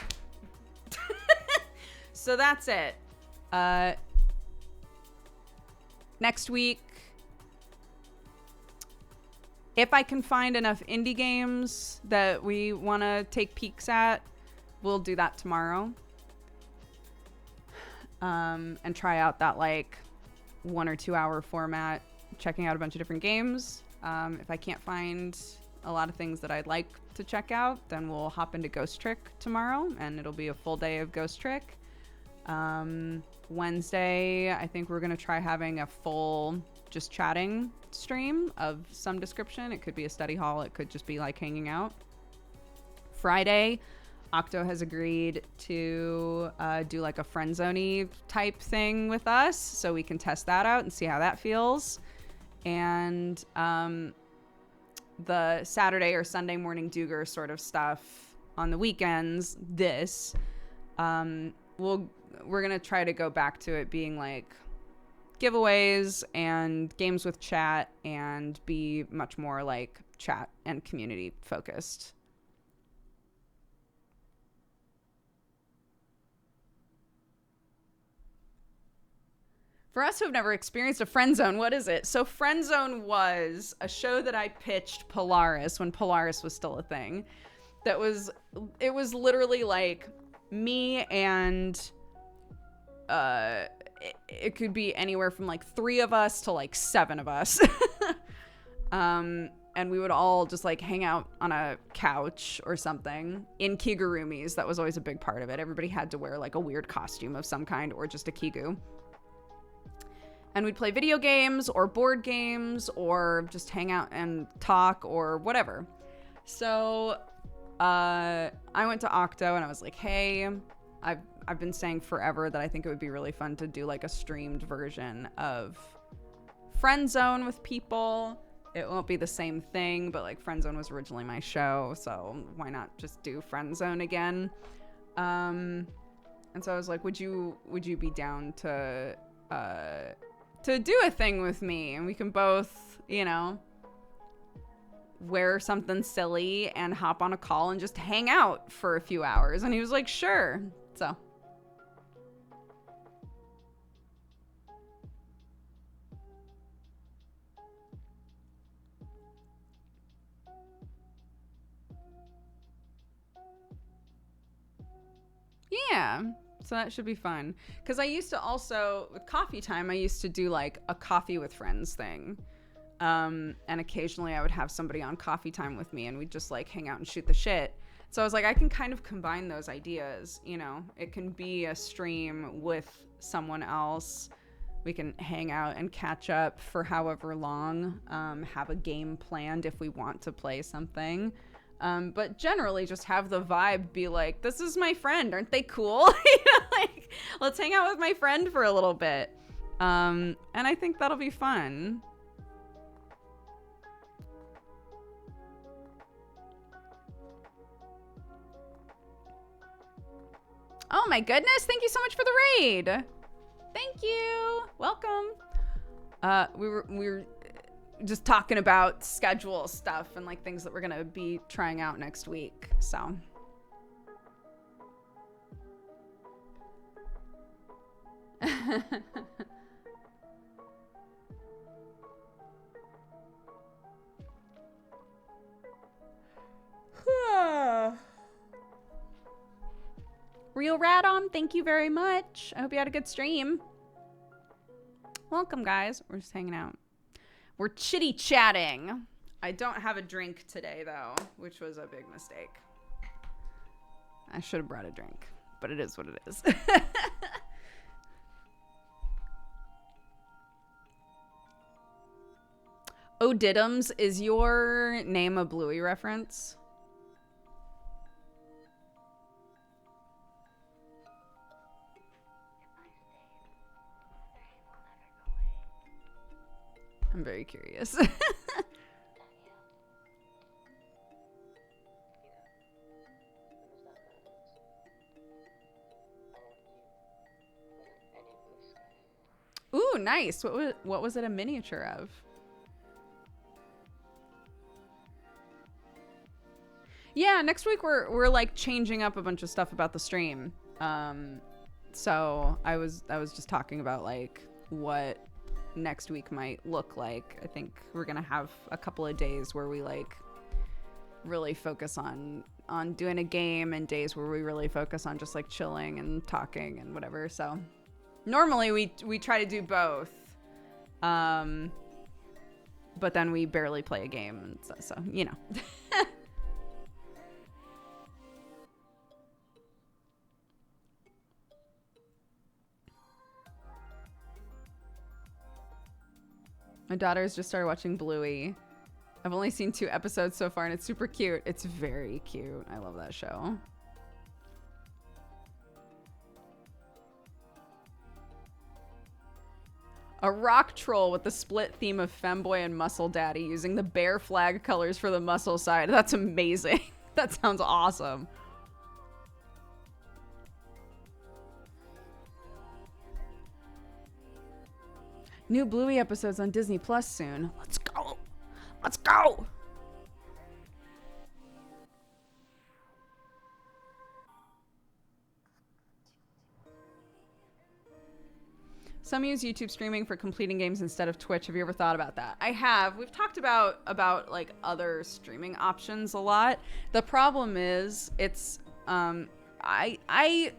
So that's it. Next week, if I can find enough indie games that we want to take peeks at, we'll do that tomorrow. And try out that like 1 or 2 hour format, checking out a bunch of different games. If I can't find a lot of things that I'd like to check out, then we'll hop into Ghost Trick tomorrow, and it'll be a full day of Ghost Trick. Wednesday, I think we're going to try having a full just chatting stream of some description. It could be a study hall. It could just be like hanging out. Friday, Octo has agreed to do like a friend zone-y type thing with us, so we can test that out and see how that feels. And the Saturday or Sunday morning Dooger sort of stuff on the weekends, we're going to try to go back to it being like giveaways and games with chat, and be much more like chat and community focused. For us who have never experienced a friend zone, what is it? So Friend Zone was a show that I pitched Polaris when Polaris was still a thing. It was literally like me and it could be anywhere from like 3 of us to like 7 of us. And we would all just like hang out on a couch or something in kigurumis. That was always a big part of it. Everybody had to wear like a weird costume of some kind or just a kigu. And we'd play video games or board games or just hang out and talk or whatever. So I went to Octo and I was like, hey, I've been saying forever that I think it would be really fun to do like a streamed version of Friend Zone with people. it won't be the same thing, but like Friend Zone was originally my show, so why not just do Friend Zone again? And so I was like, would you be down to do a thing with me, and we can both, you know, wear something silly and hop on a call and just hang out for a few hours? And he was like, sure. So yeah, so that should be fun. Because I used to also, with coffee time, I used to do like a coffee with friends thing. And occasionally I would have somebody on coffee time with me and we'd just like hang out and shoot the shit. So I was like, I can kind of combine those ideas, you know. It can be a stream with someone else. We can hang out and catch up for however long, have a game planned if we want to play something. But generally just have the vibe be like, this is my friend, aren't they cool? You know, like, let's hang out with my friend for a little bit. And I think that'll be fun. Oh my goodness, thank you so much for the raid. Thank you. Welcome. We were just talking about schedule stuff and like things that we're gonna be trying out next week, so. Real Radom, thank you very much. I hope you had a good stream. Welcome, guys. We're just hanging out. We're chitty chatting. I don't have a drink today, though, which was a big mistake. I should have brought a drink, but it is what it is. Oh, Diddums, is your name a Bluey reference? I'm very curious. Ooh, nice. What was it a miniature of? Yeah, next week we're like changing up a bunch of stuff about the stream. So I was just talking about like what next week might look like. I think we're gonna have a couple of days where we like really focus on doing a game, and days where we really focus on just like chilling and talking and whatever. So normally we try to do both, but then we barely play a game, and so you know. My daughter's just started watching Bluey. I've only seen 2 episodes so far, and it's super cute. It's very cute. I love that show. A rock troll with the split theme of Femboy and Muscle Daddy using the bear flag colors for the muscle side. That's amazing. That sounds awesome. New Bluey episodes on Disney Plus soon. Let's go. Let's go. Some use YouTube streaming for completing games instead of Twitch. Have you ever thought about that? I have. We've talked about like other streaming options a lot. The problem is it's I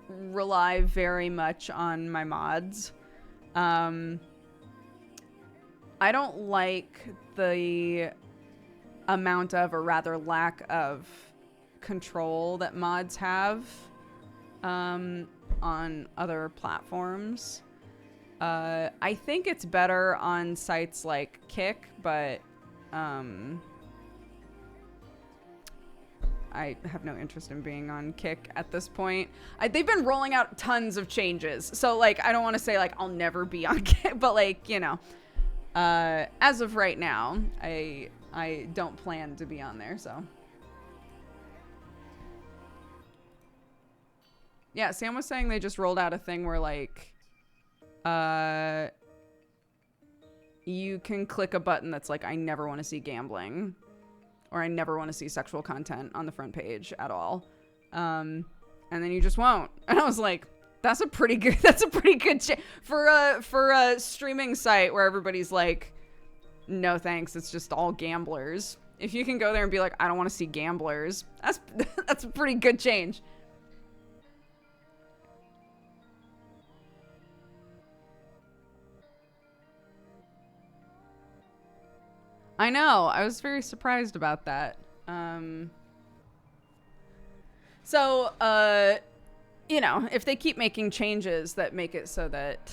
rely very much on my mods. I don't like the amount of, or rather lack of, control that mods have on other platforms. I think it's better on sites like Kick, but I have no interest in being on Kick at this point. They've been rolling out tons of changes. So, like, I don't want to say, like, I'll never be on Kick, but, like, you know. As of right now, I don't plan to be on there, so. Yeah, Sam was saying they just rolled out a thing where, like, you can click a button that's like, I never want to see gambling, or I never want to see sexual content on the front page at all. And then you just won't. And I was like, that's a pretty good for a streaming site where everybody's like, no thanks, it's just all gamblers. If you can go there and be like, I don't want to see gamblers, that's a pretty good change. I know. I was very surprised about that. So, you know, if they keep making changes that make it so that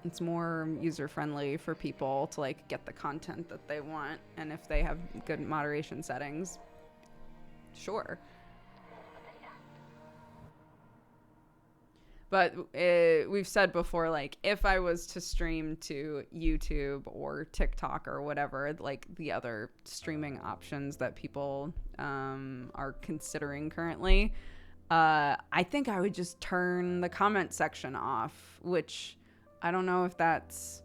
it's more user-friendly for people to, like, get the content that they want, and if they have good moderation settings, sure. But we've said before, like, if I was to stream to YouTube or TikTok or whatever, like the other streaming options that people are considering currently, I think I would just turn the comment section off, which I don't know if that's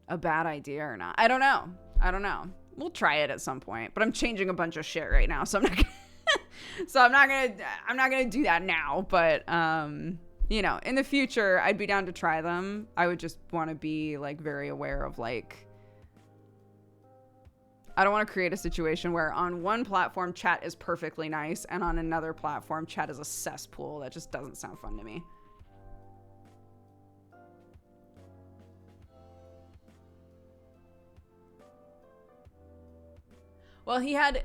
a bad idea or not. I don't know. We'll try it at some point, but I'm changing a bunch of shit right now, so I'm not gonna I'm not gonna do that now, but you know, in the future I'd be down to try them. I would just want to be, like, very aware of, like, I don't want to create a situation where on one platform chat is perfectly nice and on another platform chat is a cesspool. That just doesn't sound fun to me. Well, he had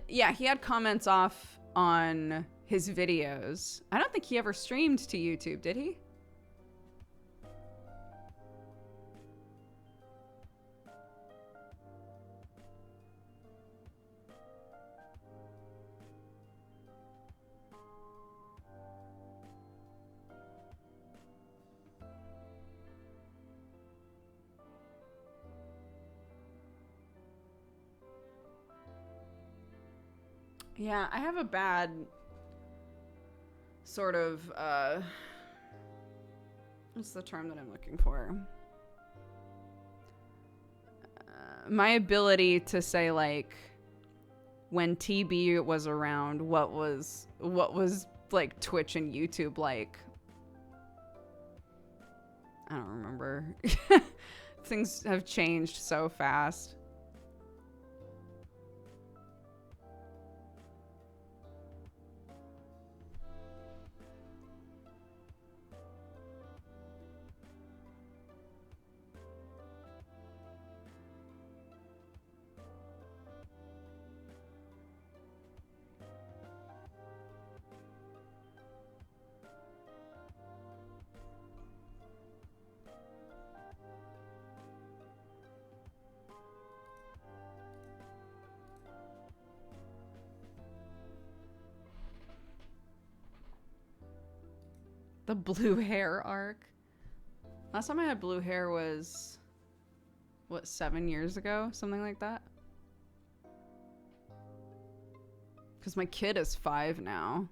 comments off on his videos. I don't think he ever streamed to YouTube, did he? Yeah, I have a bad sort of, what's the term that I'm looking for? My ability to say, like, when TB was around, what was like Twitch and YouTube like? I don't remember. Things have changed so fast. The blue hair arc. Last time I had blue hair was, what, 7 years ago? Something like that. Because my kid is 5 now.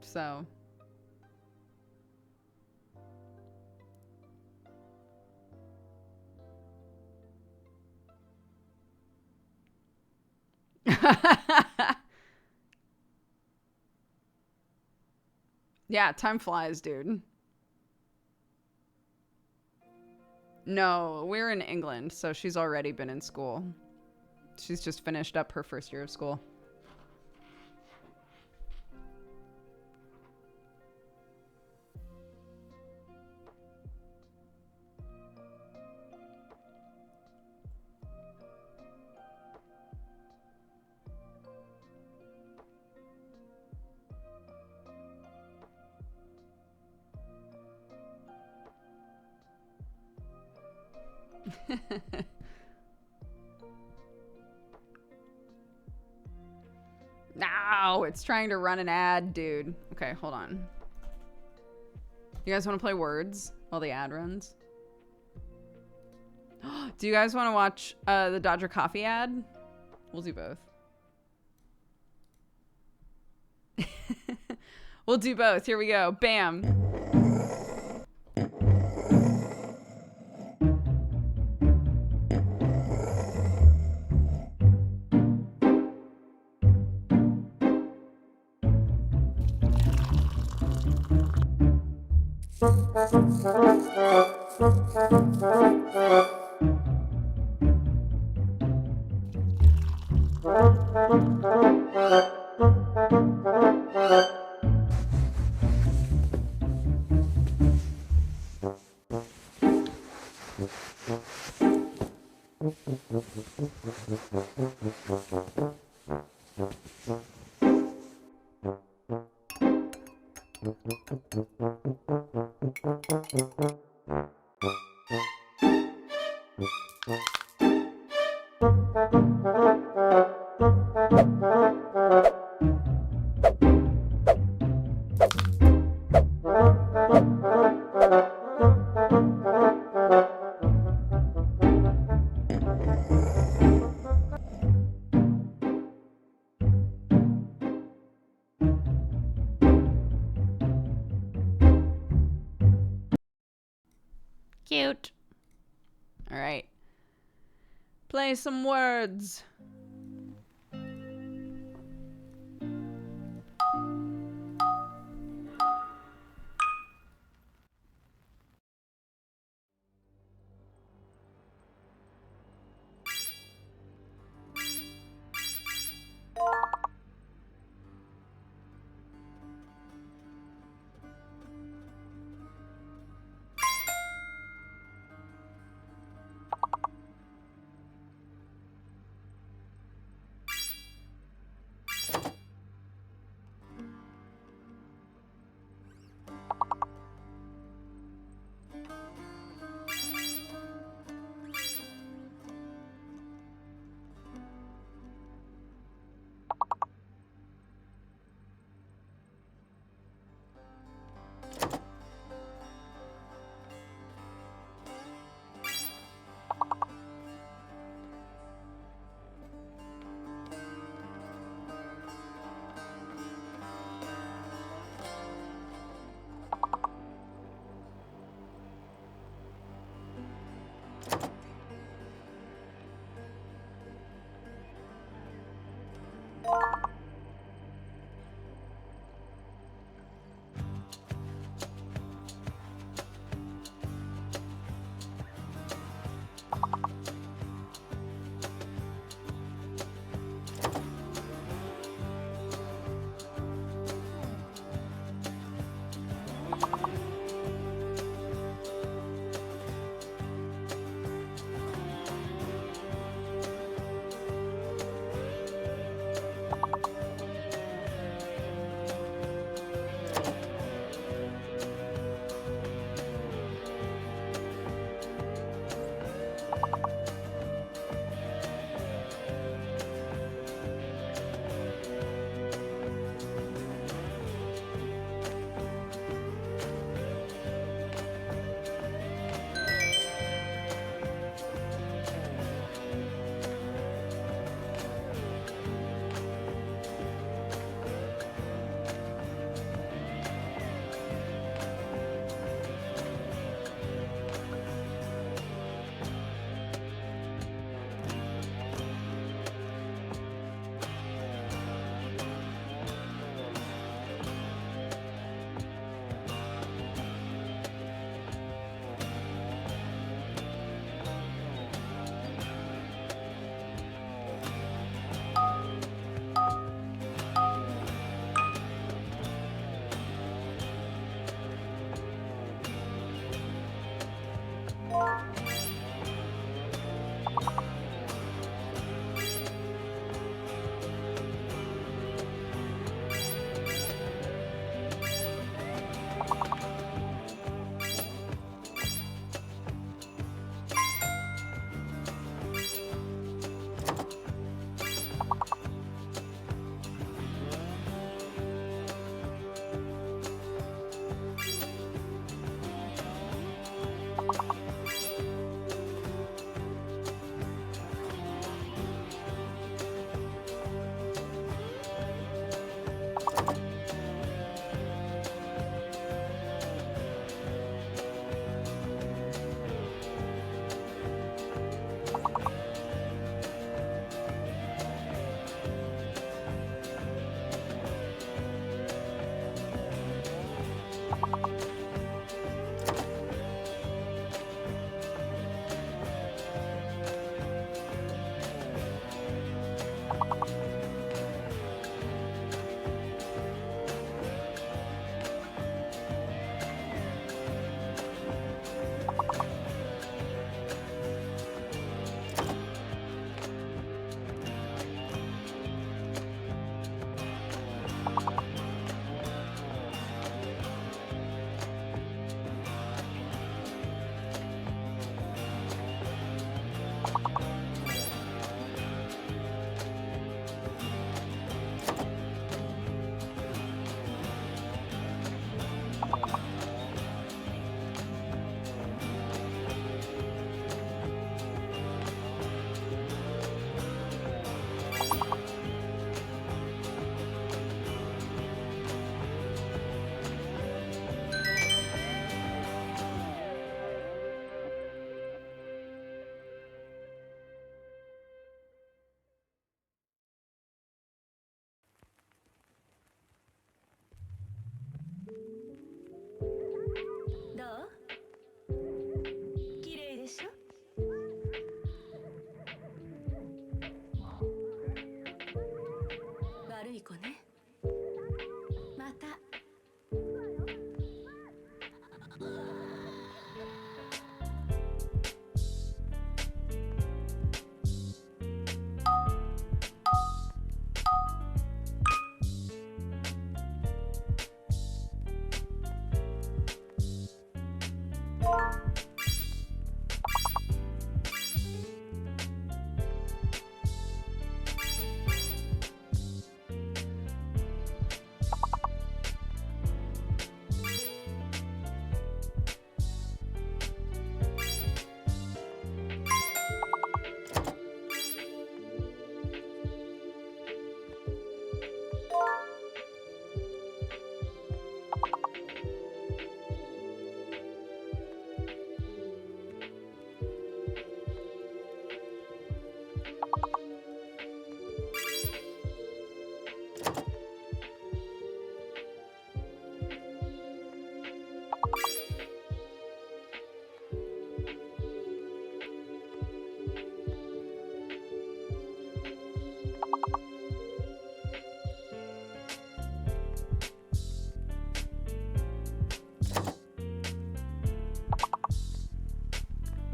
So. Yeah, time flies, dude. No, we're in England, so she's already been in school. She's just finished up her first year of school. No, it's trying to run an ad, dude. Okay, hold on. You guys want to play words while the ad runs? Do you guys want to watch the Dodger coffee ad? We'll do both. We'll do both. Here we go. Bam. Cute. All right. Play some words.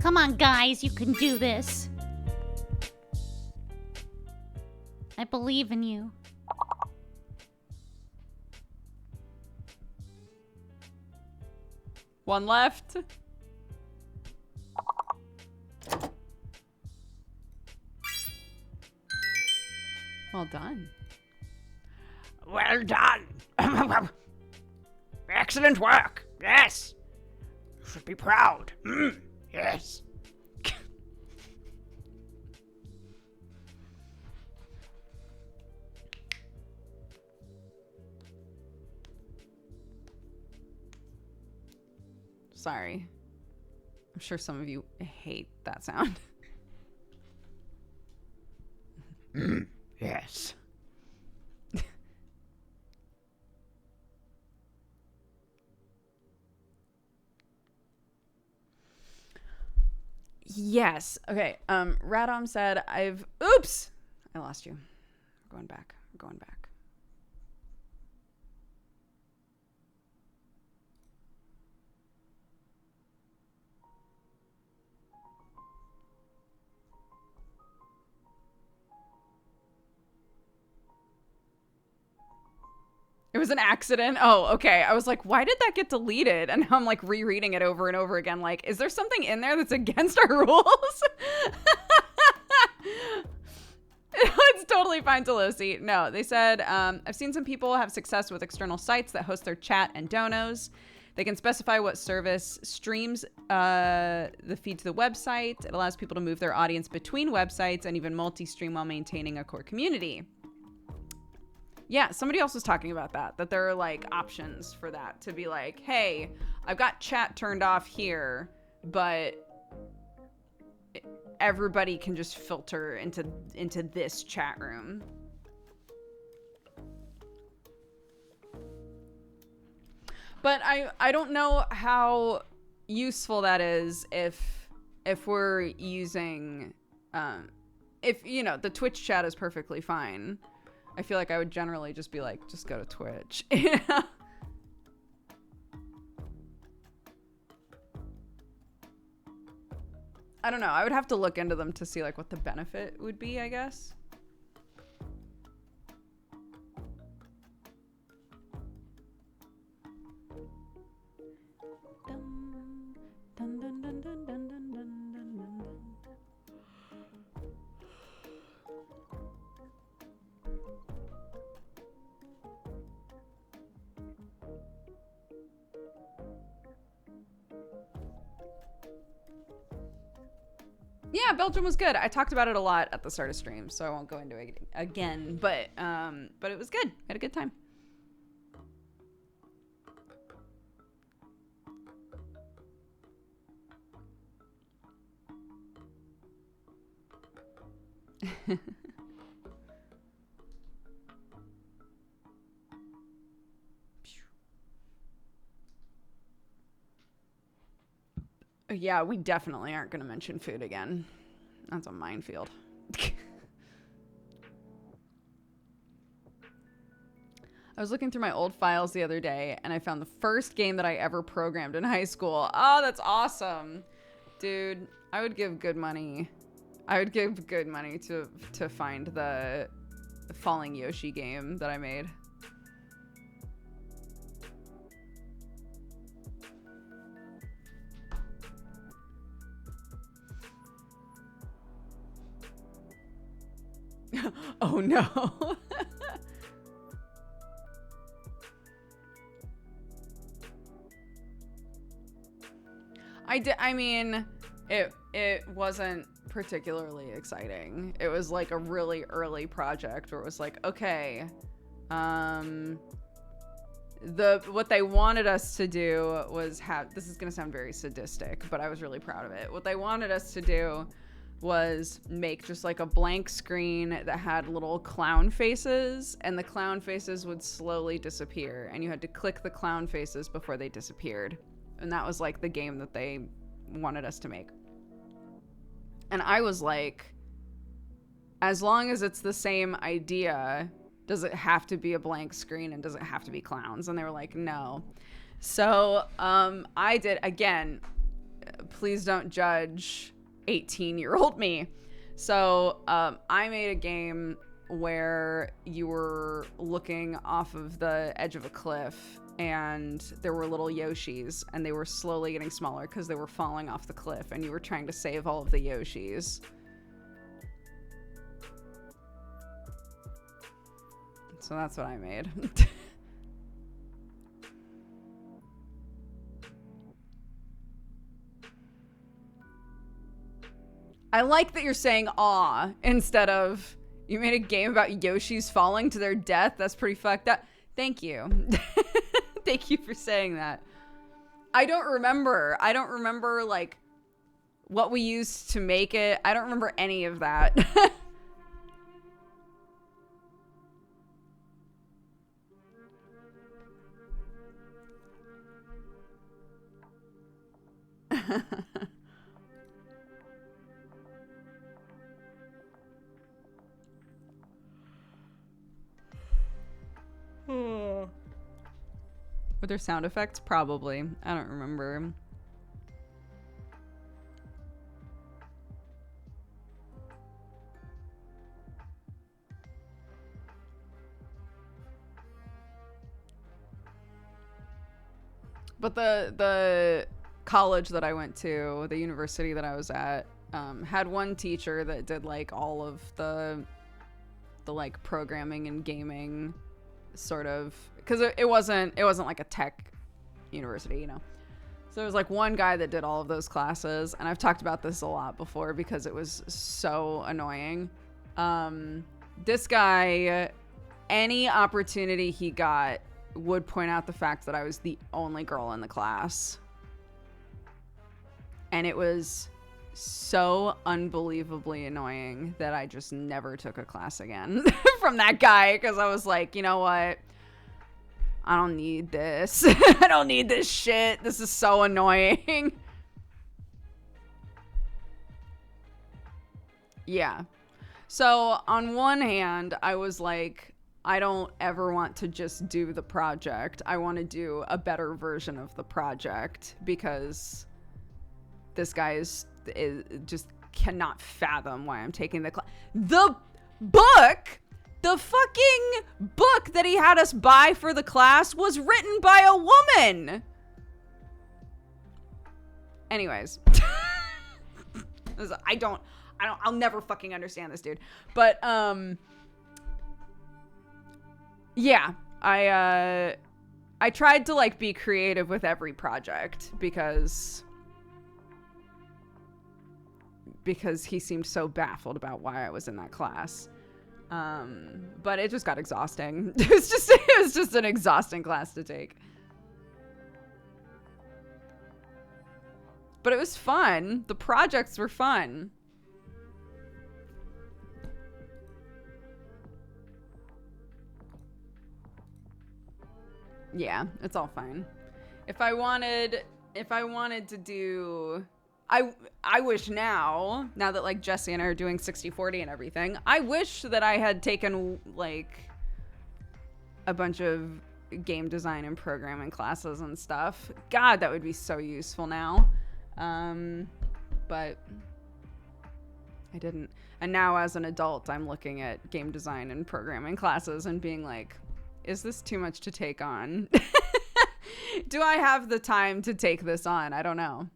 Come on, guys, you can do this. I believe in you. One left. Well done. Well done. Excellent work. Yes. You should be proud. Yes. Sorry. I'm sure some of you hate that sound. Yes. Yes. Okay. Radom said oops! I lost you. We're going back. We're going back. It was an accident. Oh, okay. I was like, why did that get deleted? And now I'm like rereading it over and over again. Like, is there something in there that's against our rules? It's totally fine, Tolosi. No, they said, I've seen some people have success with external sites that host their chat and donos. They can specify what service streams the feed to the website. It allows people to move their audience between websites and even multi-stream while maintaining a core community. Yeah, somebody else was talking about that there are like options for that to be like, hey, I've got chat turned off here, but everybody can just filter into this chat room. But I don't know how useful that is if we're using if you know the Twitch chat is perfectly fine. I feel like I would generally just be like, just go to Twitch. Yeah. I don't know. I would have to look into them to see like what the benefit would be, I guess. Dun, dun, dun, dun, dun, dun, dun, dun, dun. Yeah, Belgium was good. I talked about it a lot at the start of stream, so I won't go into it again. But it was good. I had a good time. Yeah, we definitely aren't going to mention food again. That's a minefield. I was looking through my old files the other day, and I found the first game that I ever programmed in high school. Oh, that's awesome. Dude, I would give good money. I would give good money to find the Falling Yoshi game that I made. Oh no. I mean, it wasn't particularly exciting. It was like a really early project where it was like, okay, what they wanted us to do was this is going to sound very sadistic, but I was really proud of it. What they wanted us to do was make just like a blank screen that had little clown faces, and the clown faces would slowly disappear, and you had to click the clown faces before they disappeared. And that was like the game that they wanted us to make. And I was like, as long as it's the same idea, does it have to be a blank screen and does it have to be clowns? And they were like, no. So I did, again, please don't judge 18-year-old me. So I made a game where you were looking off of the edge of a cliff, and there were little Yoshis, and they were slowly getting smaller because they were falling off the cliff, and you were trying to save all of the Yoshis. So that's what I made. I like that you're saying aw instead of you made a game about Yoshis falling to their death. That's pretty fucked up. Thank you. Thank you for saying that. I don't remember like what we used to make it. I don't remember any of that. Were there sound effects? Probably. I don't remember. But the college that I went to, the university that I was at, had one teacher that did like all of the like programming and gaming sort of, because it wasn't like a tech university, you know. So there was like one guy that did all of those classes, and I've talked about this a lot before because it was so annoying. This guy, any opportunity he got, would point out the fact that I was the only girl in the class. And it was so unbelievably annoying that I just never took a class again from that guy, because I was like, you know what? I don't need this. I don't need this shit. This is so annoying. Yeah. So on one hand, I was like, I don't ever want to just do the project. I want to do a better version of the project, because this guy is just cannot fathom why I'm taking the class. The fucking book that he had us buy for the class was written by a woman. Anyways. I'll never fucking understand this dude. But, yeah, I tried to like be creative with every project because he seemed so baffled about why I was in that class. But it just got exhausting. It was just an exhausting class to take. But it was fun. The projects were fun. Yeah, it's all fine. If I wanted to do I wish now that like Jesse and I are doing 60/40 and everything, I wish that I had taken like a bunch of game design and programming classes and stuff. God, that would be so useful now. But I didn't. And now as an adult, I'm looking at game design and programming classes and being like, is this too much to take on? Do I have the time to take this on? I don't know.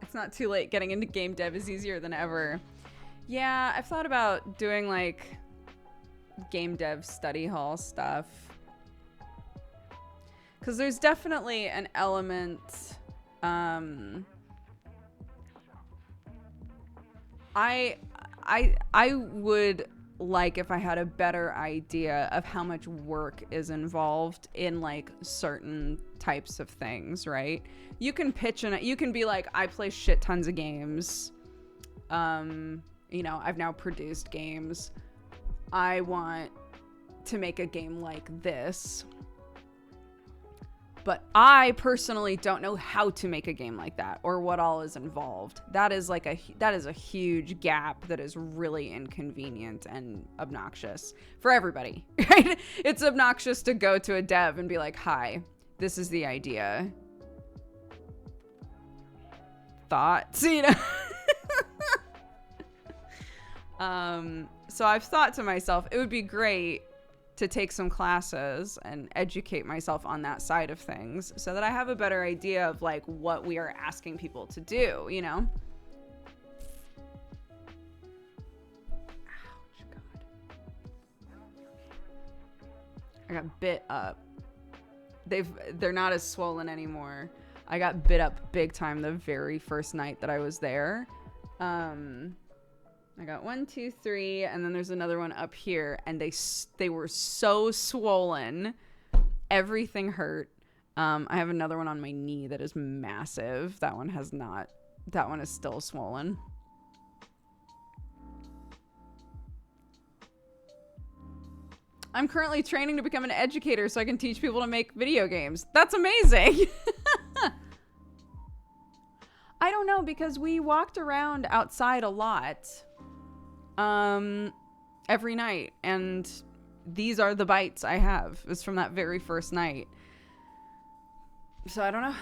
It's not too late. Getting into game dev is easier than ever. Yeah, I've thought about doing like game dev study hall stuff. Because there's definitely an element. I would like if I had a better idea of how much work is involved in like certain types of things, right? You can pitch and you can be like, I play shit tons of games. You know, I've now produced games. I want to make a game like this. But I personally don't know how to make a game like that or what all is involved. That is like that is a huge gap that is really inconvenient and obnoxious for everybody, right? It's obnoxious to go to a dev and be like, "Hi, this is the idea." Thoughts, you know? So I've thought to myself, it would be great to take some classes and educate myself on that side of things so that I have a better idea of like what we are asking people to do, you know? Ouch, God. I got bit up. They're not as swollen anymore. I got bit up big time the very first night that I was there. I got 1, 2, 3, and then there's another one up here, and they were so swollen. Everything hurt. I have another one on my knee that is massive. That one has not. That one is still swollen. I'm currently training to become an educator so I can teach people to make video games. That's amazing. I don't know, because we walked around outside a lot. Every night, and these are the bites I have. It's from that very first night. So I don't know.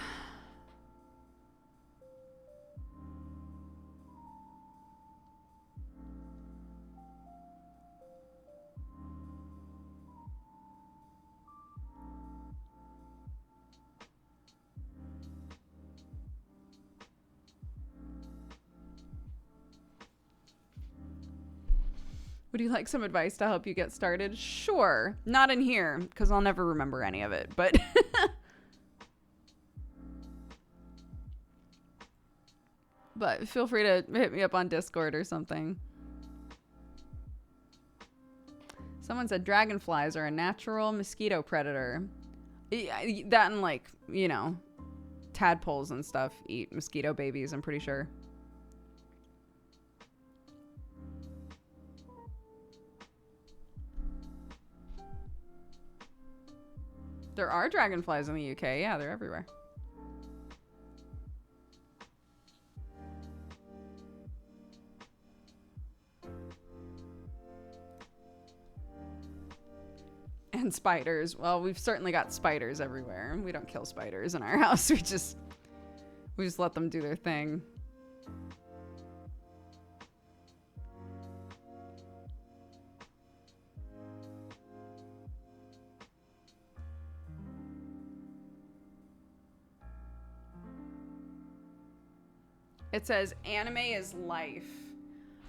Would you like some advice to help you get started? Sure. Not in here, because I'll never remember any of it, but... But feel free to hit me up on Discord or something. Someone said dragonflies are a natural mosquito predator. That and like, you know, tadpoles and stuff eat mosquito babies, I'm pretty sure. There are dragonflies in the UK. Yeah, they're everywhere. And spiders. Well, we've certainly got spiders everywhere. We don't kill spiders in our house. We just let them do their thing. It says, anime is life.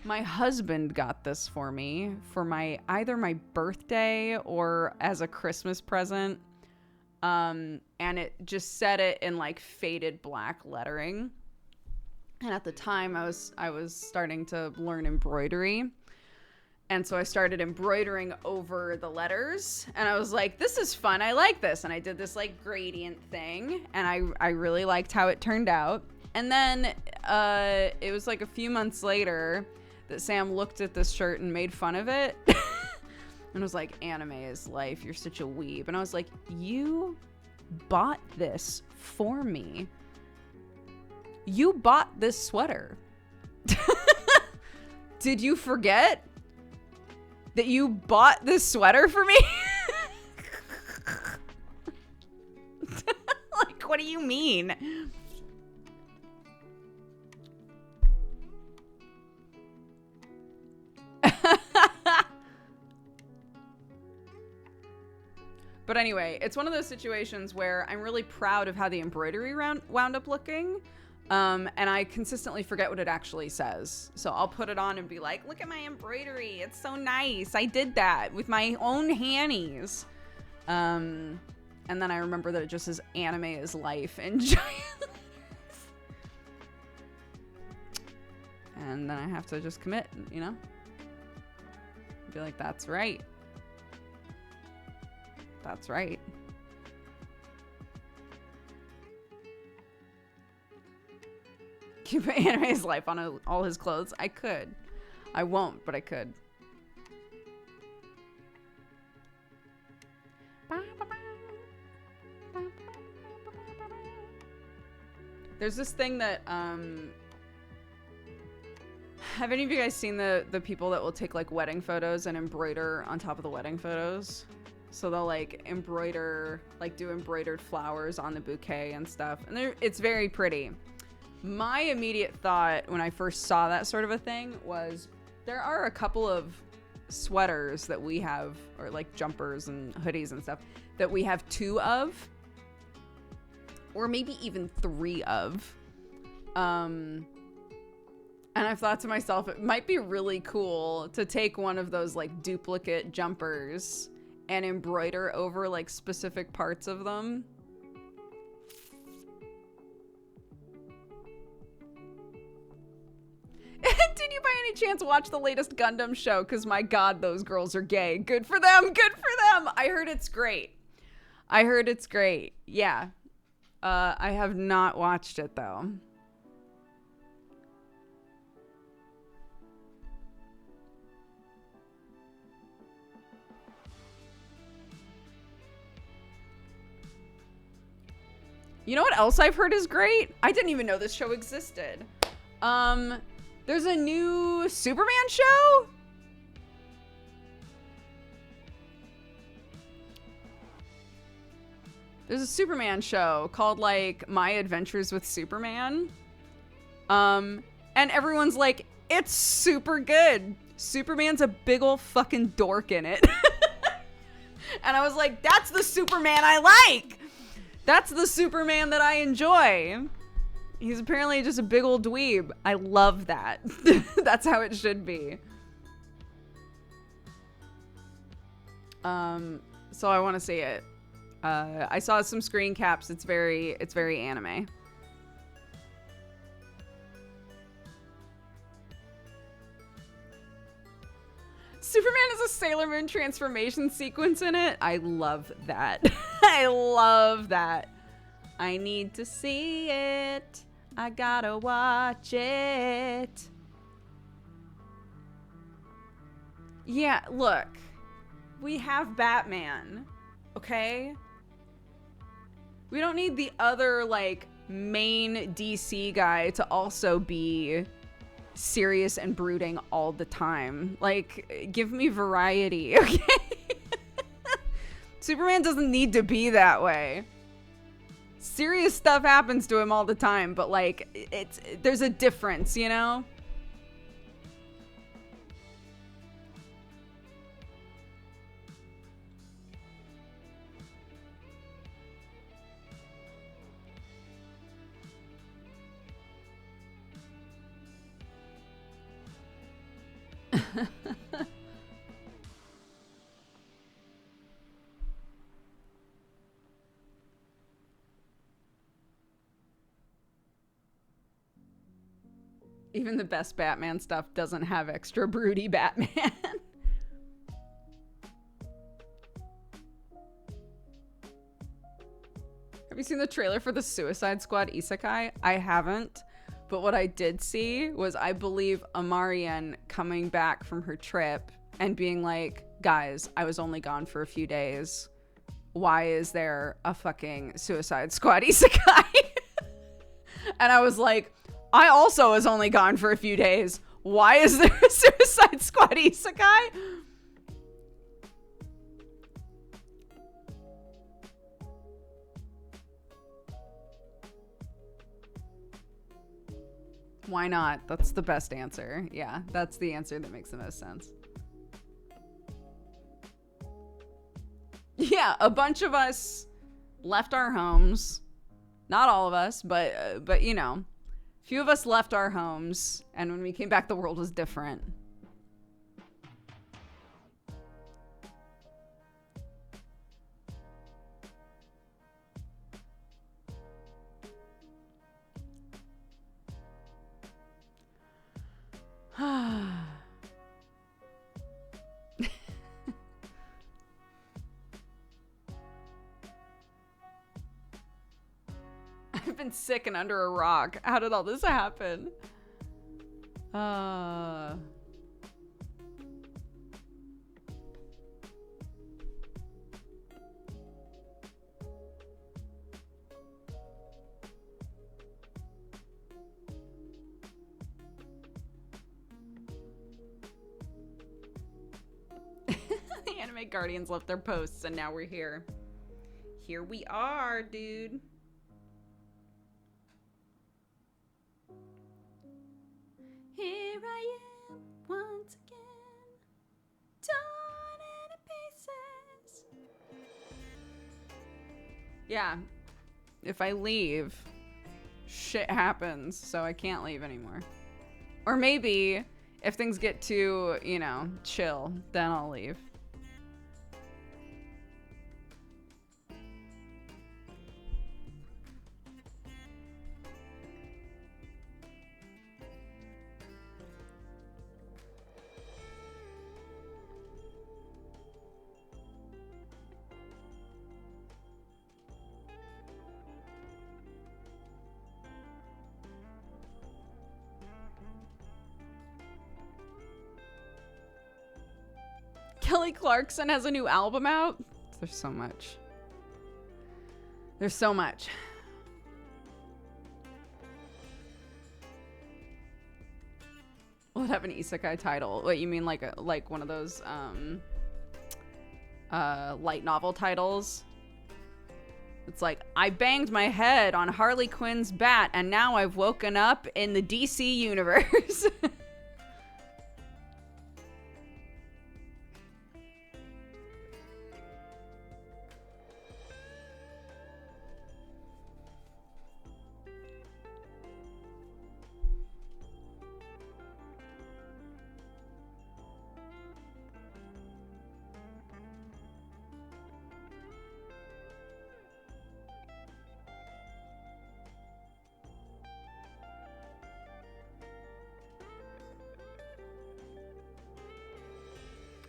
My husband got this for me for either my birthday or as a Christmas present. And it just said it in like faded black lettering. And at the time I was starting to learn embroidery. And so I started embroidering over the letters, and I was like, this is fun. I like this. And I did this like gradient thing, and I really liked how it turned out. And then it was like a few months later that Sam looked at this shirt and made fun of it. And was like, anime is life. You're such a weeb. And I was like, you bought this for me. You bought this sweater. Did you forget that you bought this sweater for me? Like, what do you mean? But anyway, it's one of those situations where I'm really proud of how the embroidery wound up looking. And I consistently forget what it actually says. So I'll put it on and be like, look at my embroidery. It's so nice. I did that with my own hannies. And then I remember that it just says anime is life in giant letters. And then I have to just commit, you know? Be like, that's right. That's right. Keep anime's life on all his clothes. I could. I won't, but I could. There's this thing that have any of you guys seen the people that will take like wedding photos and embroider on top of the wedding photos? So they'll like embroider, like do embroidered flowers on the bouquet and stuff. And it's very pretty. My immediate thought when I first saw that sort of a thing was there are a couple of sweaters that we have, or like jumpers and hoodies and stuff, that we have 2 of, or maybe even 3 of. And I've thought to myself, it might be really cool to take one of those like duplicate jumpers and embroider over like specific parts of them. Did you by any chance watch the latest Gundam show? Because my god, those girls are gay. Good for them. Good for them. I heard it's great. I heard it's great. Yeah. I have not watched it though. You know what else I've heard is great? I didn't even know this show existed. There's a new Superman show? There's a Superman show called like My Adventures with Superman. And everyone's like, it's super good. Superman's a big ol' fucking dork in it. And I was like, that's the Superman I like. That's the Superman that I enjoy. He's apparently just a big old dweeb. I love that. That's how it should be. So I want to see it. I saw some screen caps. It's very anime. Superman has a Sailor Moon transformation sequence in it. I love that. I love that. I need to see it. I gotta watch it. Yeah, look. We have Batman. Okay? We don't need the other, like, main DC guy to also be serious and brooding all the time. Like, give me variety, okay? Superman doesn't need to be that way. Serious stuff happens to him all the time, but like, there's a difference, you know? Even the best Batman stuff doesn't have extra broody Batman. Have you seen the trailer for the Suicide Squad Isekai? I haven't. But what I did see was, I believe, Amarian coming back from her trip and being like, guys, I was only gone for a few days. Why is there a fucking Suicide Squad Isekai? And I was like, I also was only gone for a few days. Why is there a Suicide Squad Isekai? Why not? That's the best answer. Yeah, that's the answer that makes the most sense. Yeah, a bunch of us left our homes. Not all of us, but you know, a few of us left our homes, and when we came back, the world was different. I've been sick and under a rock. How did all this happen? The Anime Guardians left their posts, and now we're here. Here we are, dude. Here I am once again, torn into pieces. Yeah, if I leave, shit happens, so I can't leave anymore. Or maybe if things get too, you know, chill, then I'll leave. Kelly Clarkson has a new album out. There's so much. There's so much. Will it have an isekai title? What, you mean like one of those light novel titles? It's like, I banged my head on Harley Quinn's bat and now I've woken up in the DC universe.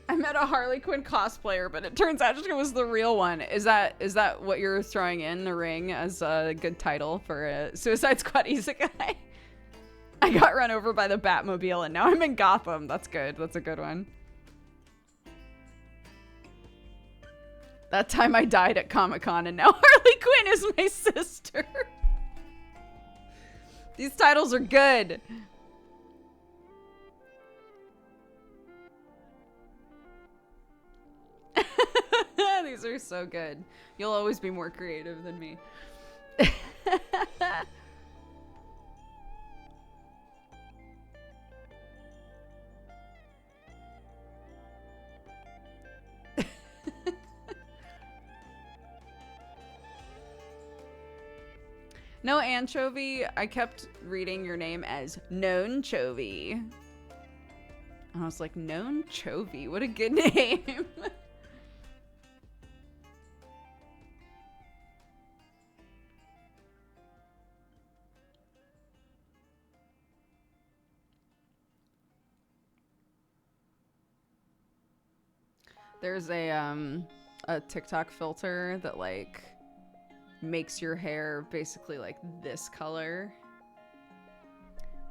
I met a Harley Quinn cosplayer, but it turns out it was the real one. Is that what you're throwing in the ring as a good title for a Suicide Squad isekai? I got run over by the Batmobile and now I'm in Gotham. That's good. That's a good one. That time I died at Comic-Con and now Harley Quinn is my sister. These titles are good. These are so good. You'll always be more creative than me. No, Anchovy. I kept reading your name as Known Chovy. And I was like, Known Chovy? What a good name. There's a TikTok filter that like makes your hair basically like this color.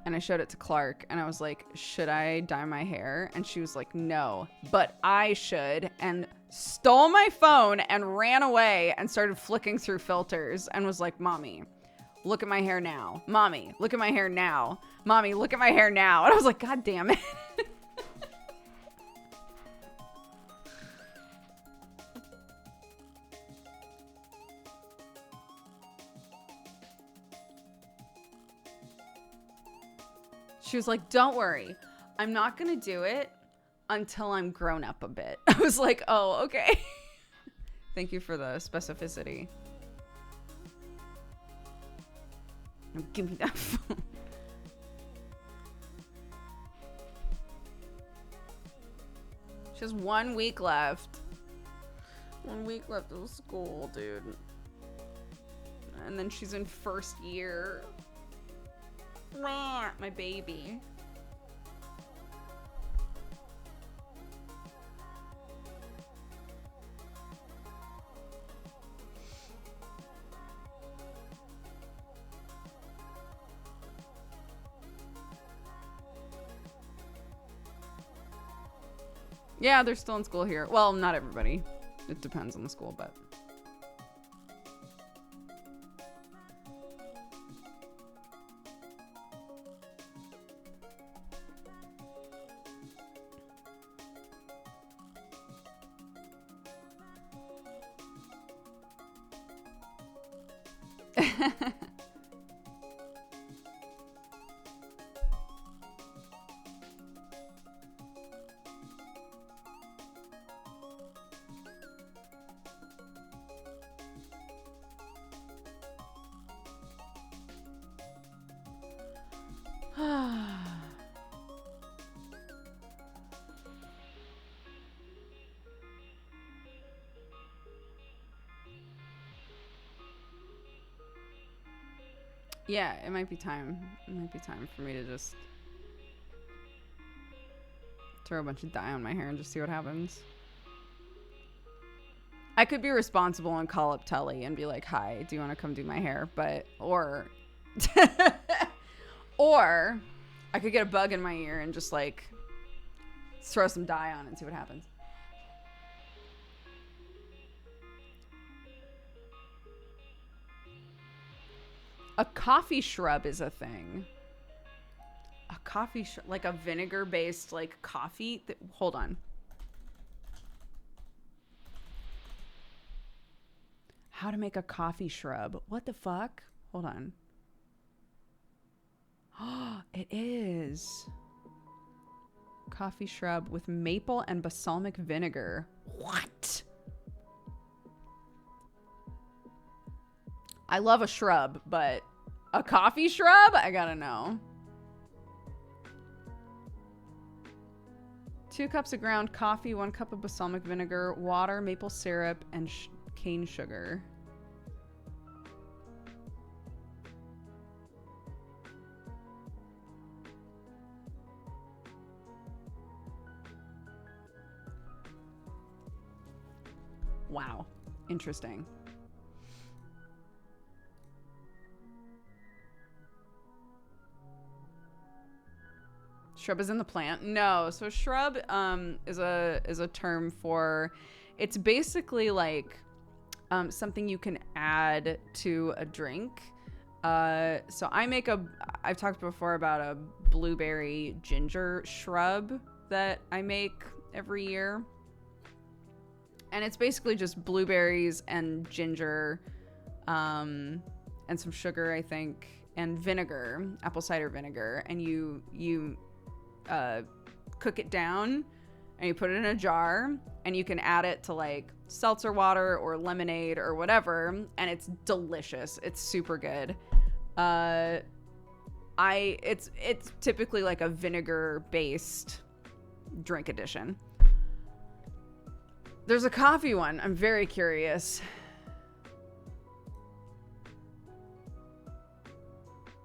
And I showed it to Clark and I was like, should I dye my hair? And she was like, no, but I should. And stole my phone and ran away and started flicking through filters and was like, Mommy, look at my hair now. Mommy, look at my hair now. Mommy, look at my hair now. And I was like, God damn it. She was like, don't worry. I'm not going to do it until I'm grown up a bit. I was like, oh, okay. Thank you for the specificity. Now give me that phone. She has 1 week left. 1 week left of school, dude. And then she's in first year. My baby. Yeah, they're still in school here. Well, not everybody. It depends on the school, but... Yeah, it might be time. It might be time for me to just throw a bunch of dye on my hair and just see what happens. I could be responsible and call up Tully and be like, hi, do you want to come do my hair? But, or I could get a bug in my ear and just like throw some dye on and see what happens. A coffee shrub is a thing. A coffee like a vinegar based like coffee. Hold on. How to make a coffee shrub. What the fuck? Hold on. Oh, it is. Coffee shrub with maple and balsamic vinegar. What? I love a shrub, but a coffee shrub? I gotta know. 2 cups of ground coffee, 1 cup of balsamic vinegar, water, maple syrup, and cane sugar. Wow. Interesting. Shrub is in the plant? No. So shrub is a term for, it's basically like something you can add to a drink. So I've talked before about a blueberry ginger shrub that I make every year. And it's basically just blueberries and ginger and some sugar, I think, and vinegar, apple cider vinegar. And you cook it down and you put it in a jar and you can add it to like seltzer water or lemonade or whatever. And it's delicious. It's super good. It's typically like a vinegar based drink edition. There's a coffee one. I'm very curious.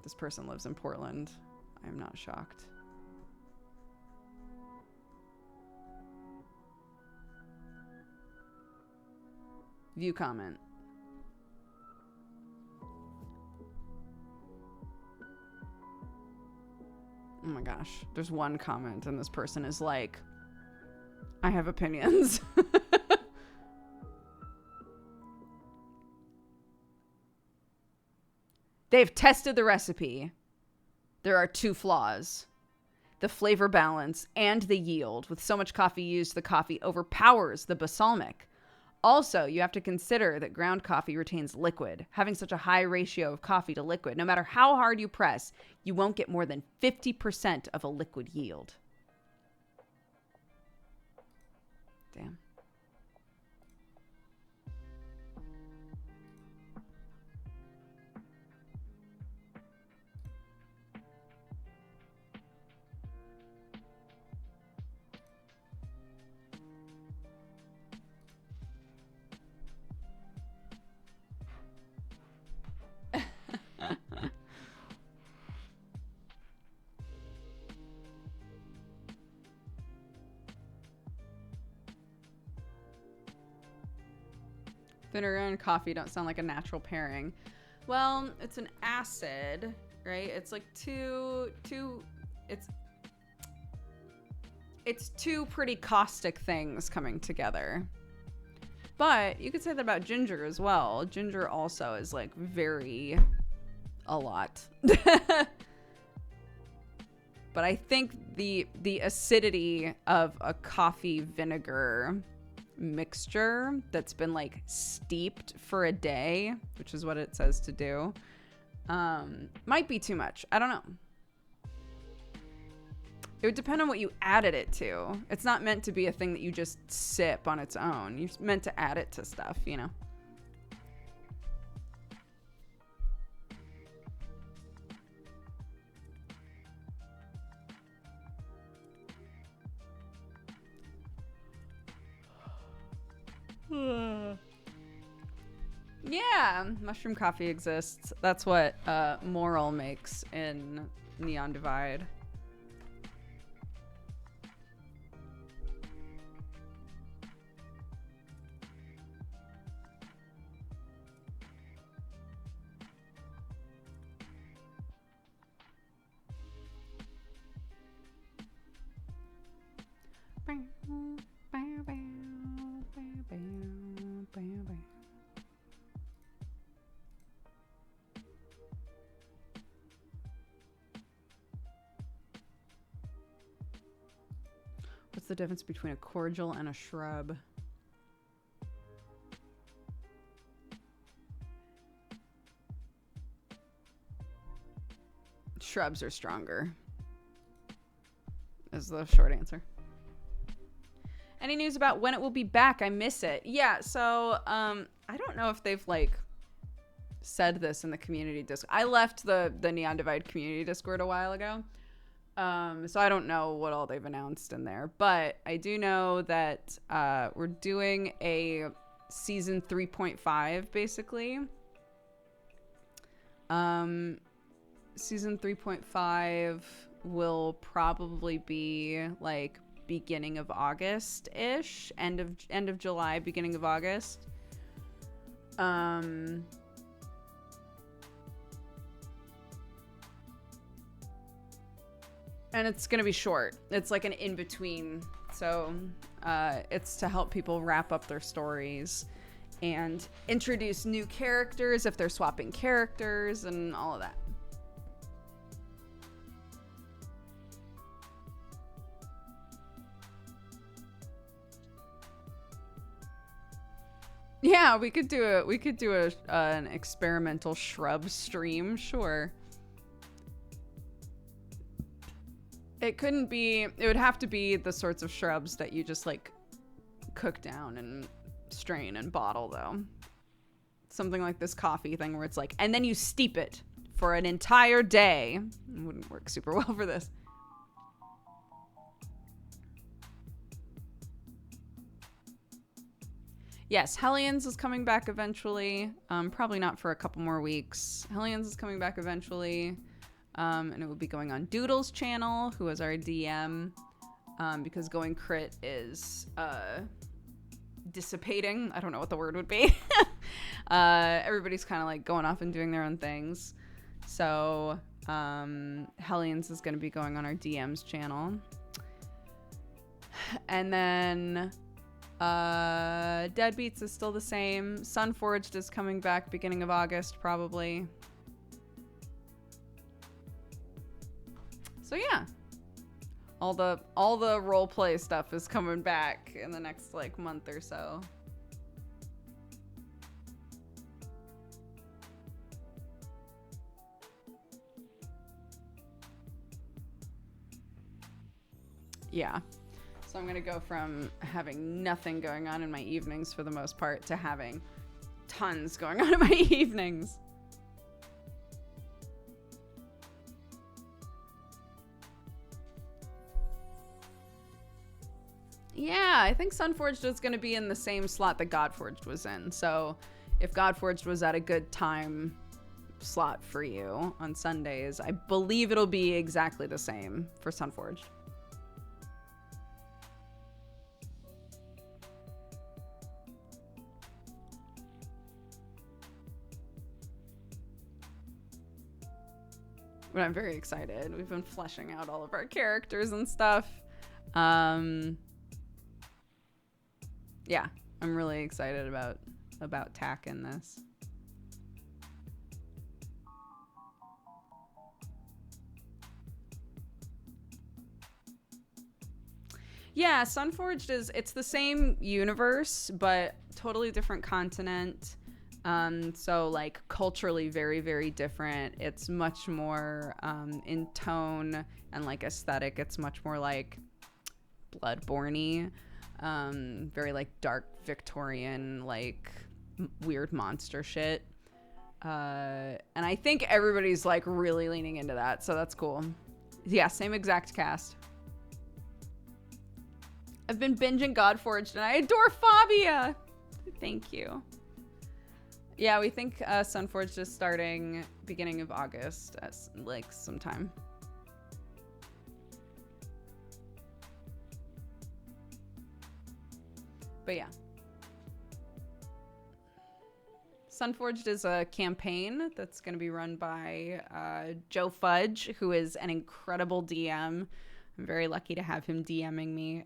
This person lives in Portland. I am not shocked. View comment. Oh my gosh. There's one comment and this person is like, I have opinions. They've tested the recipe. There are 2 flaws. The flavor balance and the yield. With so much coffee used, the coffee overpowers the balsamic. Also, you have to consider that ground coffee retains liquid. Having such a high ratio of coffee to liquid, no matter how hard you press, you won't get more than 50% of a liquid yield. Damn. Vinegar and coffee don't sound like a natural pairing. Well, it's an acid, right? It's like it's two pretty caustic things coming together. But you could say that about ginger as well. Ginger also is like very a lot. But I think the acidity of a coffee vinegar mixture that's been like steeped for a day, which is what it says to do, might be too much. I don't know. It would depend on what you added it to. It's not meant to be a thing that you just sip on its own. You're meant to add it to stuff, you know. Yeah, mushroom coffee exists. That's what Moral makes in Neon Divide. What's the difference between a cordial and a shrub? Shrubs are stronger, is the short answer. Any news about when it will be back? I miss it. Yeah, so I don't know if they've like said this in the community Discord. I left the Neon Divide community Discord a while ago. So I don't know what all they've announced in there, but I do know that we're doing a season 3.5 basically. Season 3.5 will probably be like beginning of August-ish, end of July, beginning of August. And it's going to be short. It's like an in-between. So it's to help people wrap up their stories and introduce new characters if they're swapping characters and all of that. Yeah, we could do an experimental shrub stream, sure. It would have to be the sorts of shrubs that you just like cook down and strain and bottle though. Something like this coffee thing where it's like, and then you steep it for an entire day. It wouldn't work super well for this. Yes, Hellions is coming back eventually. Probably not for a couple more weeks. Hellions is coming back eventually. And it will be going on Doodle's channel, who is our DM, because Going Crit is dissipating. I don't know what the word would be. Everybody's kind of like going off and doing their own things. So Hellions is going to be going on our DMs channel. And then Deadbeats is still the same. Sunforged is coming back beginning of August, probably. So yeah, all the roleplay stuff is coming back in the next like month or so. Yeah. So I'm going to go from having nothing going on in my evenings for the most part to having tons going on in my evenings. Yeah, I think Sunforged is going to be in the same slot that Godforged was in. So if Godforged was at a good time slot for you on Sundays, I believe it'll be exactly the same for Sunforged. But I'm very excited. We've been fleshing out all of our characters and stuff. Yeah, I'm really excited about TAC in this. Yeah, Sunforged it's the same universe, but totally different continent. So like culturally very, very different. It's much more in tone and like aesthetic. It's much more like Bloodborne-y, very like dark Victorian, like weird monster shit. And I think everybody's like really leaning into that, so that's cool. Yeah, same exact cast. I've been binging Godforged and I adore Fabia. Thank you. Yeah, we think Sunforged is starting beginning of August, like sometime. But yeah. Sunforged is a campaign that's going to be run by Joe Fudge, who is an incredible DM. I'm very lucky to have him DMing me.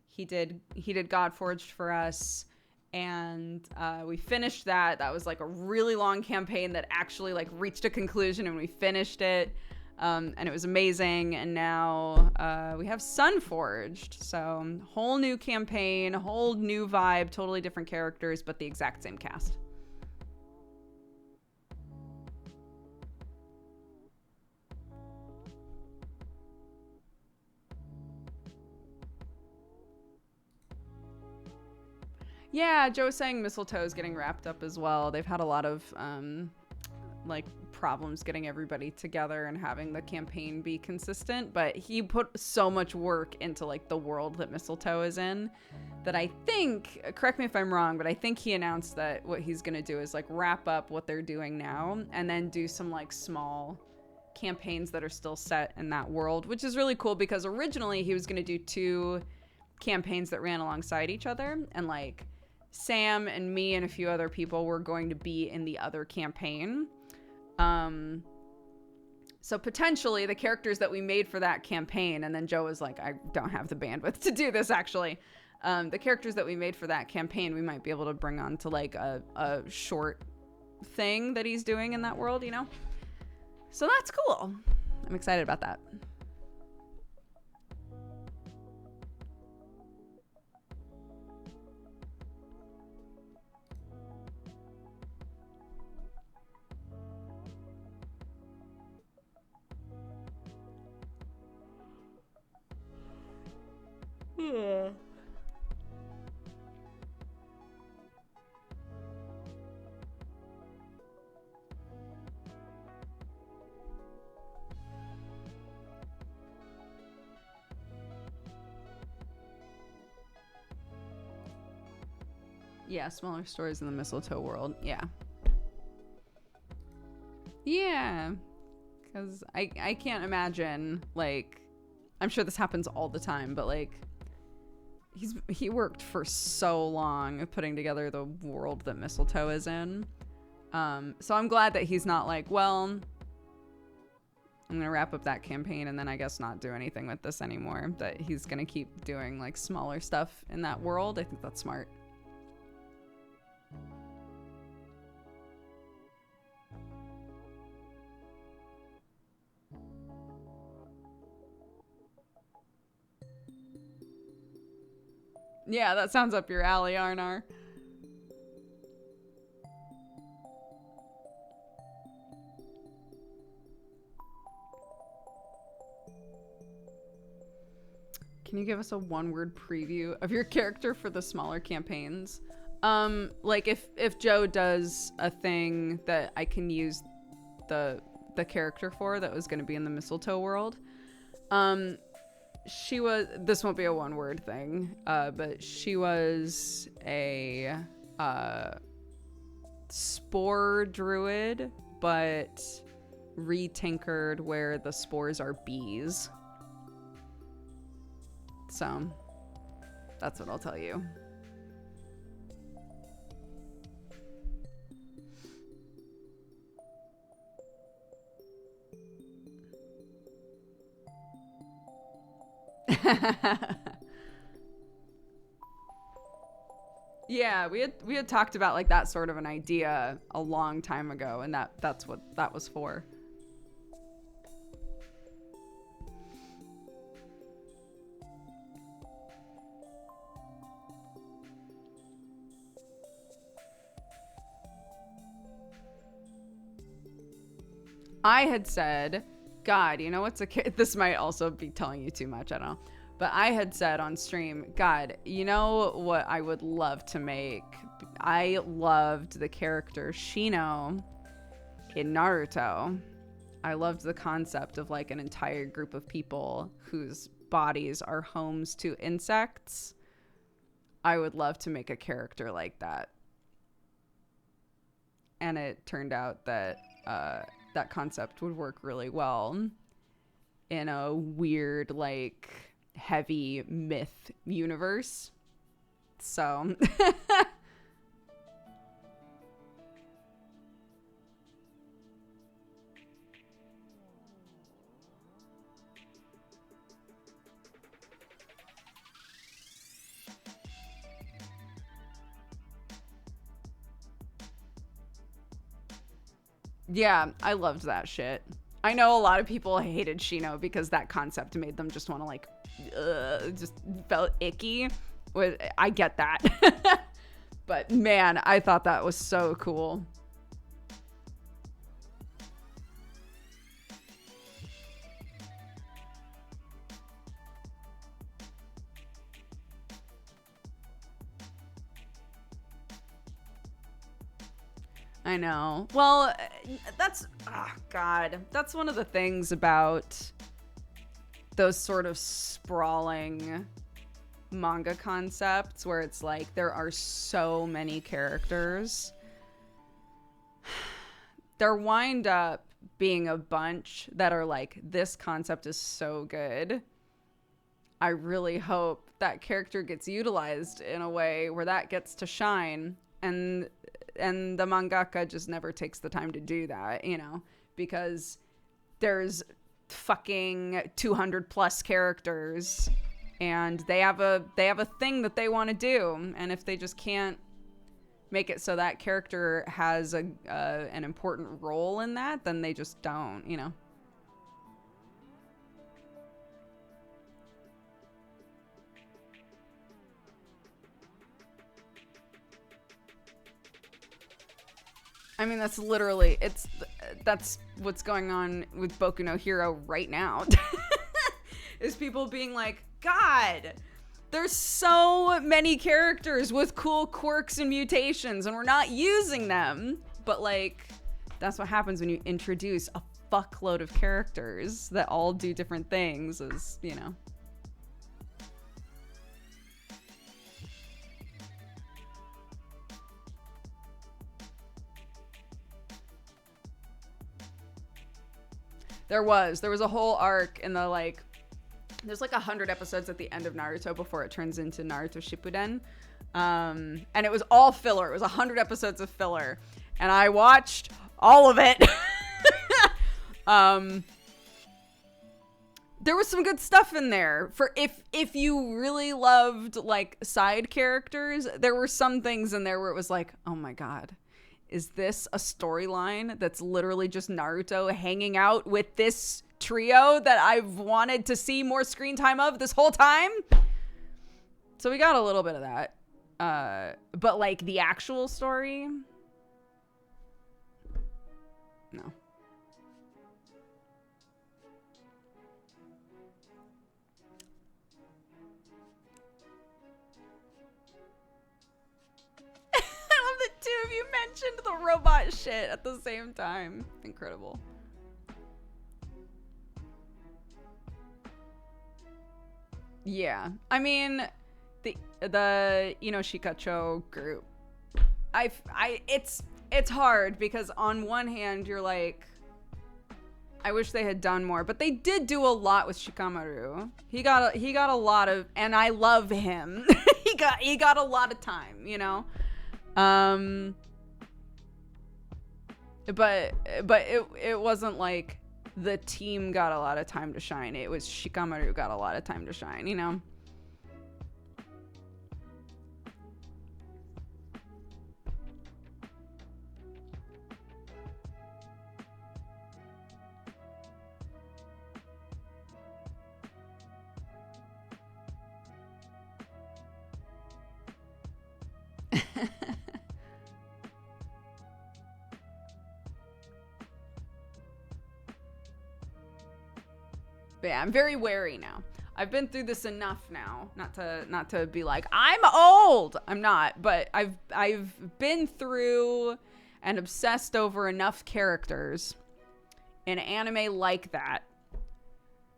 He did Godforged for us. And we finished that. That was like a really long campaign that actually like reached a conclusion, and we finished it. And it was amazing. And now we have Sunforged. So whole new campaign, whole new vibe, totally different characters, but the exact same cast. Yeah, Joe was saying Mistletoe is getting wrapped up as well. They've had a lot of like problems getting everybody together and having the campaign be consistent, but he put so much work into like the world that Mistletoe is in that I think, correct me if I'm wrong, but I think he announced that what he's gonna do is like wrap up what they're doing now and then do some like small campaigns that are still set in that world, which is really cool because originally he was gonna do 2 campaigns that ran alongside each other, and like Sam and me and a few other people were going to be in the other campaign. So potentially the characters that we made for that campaign, and then Joe was like, I don't have the bandwidth to do this actually. The characters that we made for that campaign, we might be able to bring on to like a short thing that he's doing in that world, you know? So that's cool. I'm excited about that. Yeah. Yeah, smaller stories in the Mistletoe world. Yeah. Yeah. Because I can't imagine, like, I'm sure this happens all the time, but like, he worked for so long putting together the world that Mistletoe is in. So I'm glad that he's not like, well, I'm gonna wrap up that campaign and then I guess not do anything with this anymore. But he's gonna keep doing like smaller stuff in that world. I think that's smart. Yeah, that sounds up your alley, Arnar. Can you give us a one-word preview of your character for the smaller campaigns? Like if Joe does a thing that I can use the character for that was going to be in the mistletoe world. She was, this won't be a one-word thing, but she was a spore druid, but retinkered where the spores are bees. So that's what I'll tell you. Yeah, we had talked about like that sort of an idea a long time ago, and that's what that was for. I had said, God, you know what's this might also be telling you too much, I don't know. But I had said on stream, God, you know what I would love to make? I loved the character Shino in Naruto. I loved the concept of like an entire group of people whose bodies are homes to insects. I would love to make a character like that. And it turned out that that concept would work really well in a weird, like, heavy myth universe. So yeah, I loved that shit. I know a lot of people hated Shino because that concept made them just want to like, just felt icky. I get that. But man, I thought that was so cool. I know. Well, that's, oh God, that's one of the things about those sort of sprawling manga concepts where it's like there are so many characters. There wind up being a bunch that are like, this concept is so good. I really hope that character gets utilized in a way where that gets to shine, and the mangaka just never takes the time to do that, you know, because there's fucking 200 plus characters and they have a thing that they want to do, and if they just can't make it so that character has an important role in that, then they just don't, you know. I mean, that's literally, that's what's going on with Boku no Hero right now. Is people being like, God, there's so many characters with cool quirks and mutations and we're not using them. But like, that's what happens when you introduce a fuckload of characters that all do different things, is, you know. There was a whole arc in the, like, there's like 100 episodes at the end of Naruto before it turns into Naruto Shippuden. And it was all filler. It was 100 episodes of filler. And I watched all of it. there was some good stuff in there for if you really loved like side characters. There were some things in there where it was like, oh my god, is this a storyline that's literally just Naruto hanging out with this trio that I've wanted to see more screen time of this whole time? So we got a little bit of that, but like the actual story, no. The two of you mentioned the robot shit at the same time. Incredible. Yeah, I mean, the Shikacho group. It's hard because on one hand you're like, I wish they had done more, but they did do a lot with Shikamaru. He got a lot of, and I love him. he got a lot of time, you know. But it wasn't like the team got a lot of time to shine. It was Shikamaru got a lot of time to shine, you know? But yeah, I'm very wary now. I've been through this enough now, not to be like, I'm old. I'm not, but I've been through and obsessed over enough characters in anime like that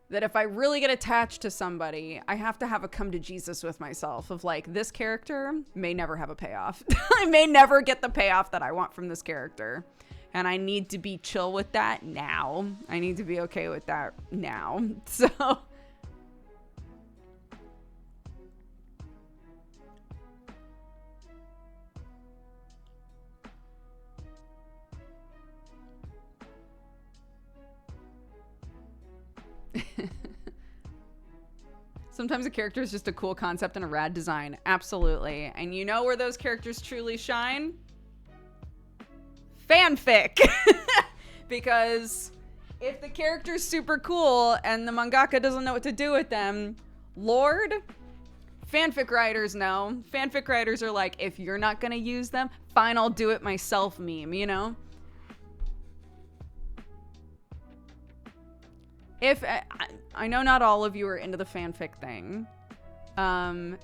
if I really get attached to somebody, I have to have a come to Jesus with myself of like, this character may never have a payoff. I may never get the payoff that I want from this character. And I need to be chill with that now. I need to be okay with that now. So sometimes a character is just a cool concept and a rad design. Absolutely. And you know where those characters truly shine? Fanfic. Because if the character's super cool and the mangaka doesn't know what to do with them, Lord, fanfic writers know. Fanfic writers are like, if you're not gonna use them, fine, I'll do it myself meme, you know? If I know not all of you are into the fanfic thing.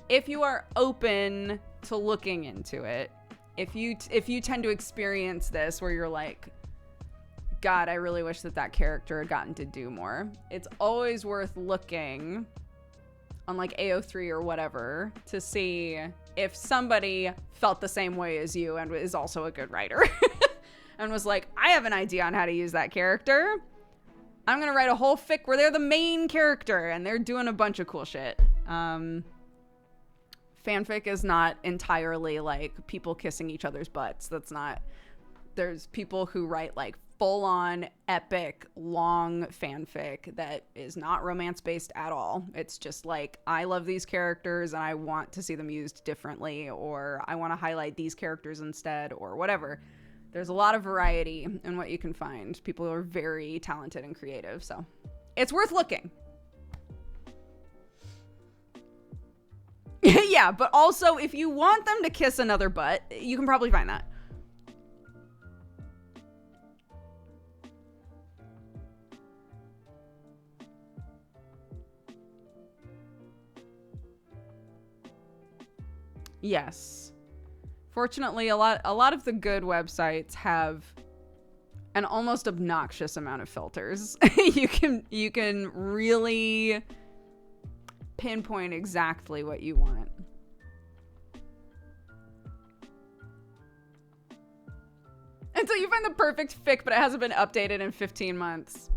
If you are open to looking into it, if you tend to experience this where you're like, God, I really wish that character had gotten to do more, it's always worth looking on like AO3 or whatever to see if somebody felt the same way as you and is also a good writer and was like, I have an idea on how to use that character. I'm gonna write a whole fic where they're the main character and they're doing a bunch of cool shit. Fanfic is not entirely like people kissing each other's butts. That's not. There's people who write like full-on epic long fanfic that is not romance-based at all. It's just like, I love these characters and I want to see them used differently, or I want to highlight these characters instead, or whatever. There's a lot of variety in what you can find. People are very talented and creative, so it's worth looking. Yeah, but also if you want them to kiss another butt, you can probably find that. Yes. Fortunately, a lot of the good websites have an almost obnoxious amount of filters. You can really pinpoint exactly what you want. Until you find the perfect fic, but it hasn't been updated in 15 months.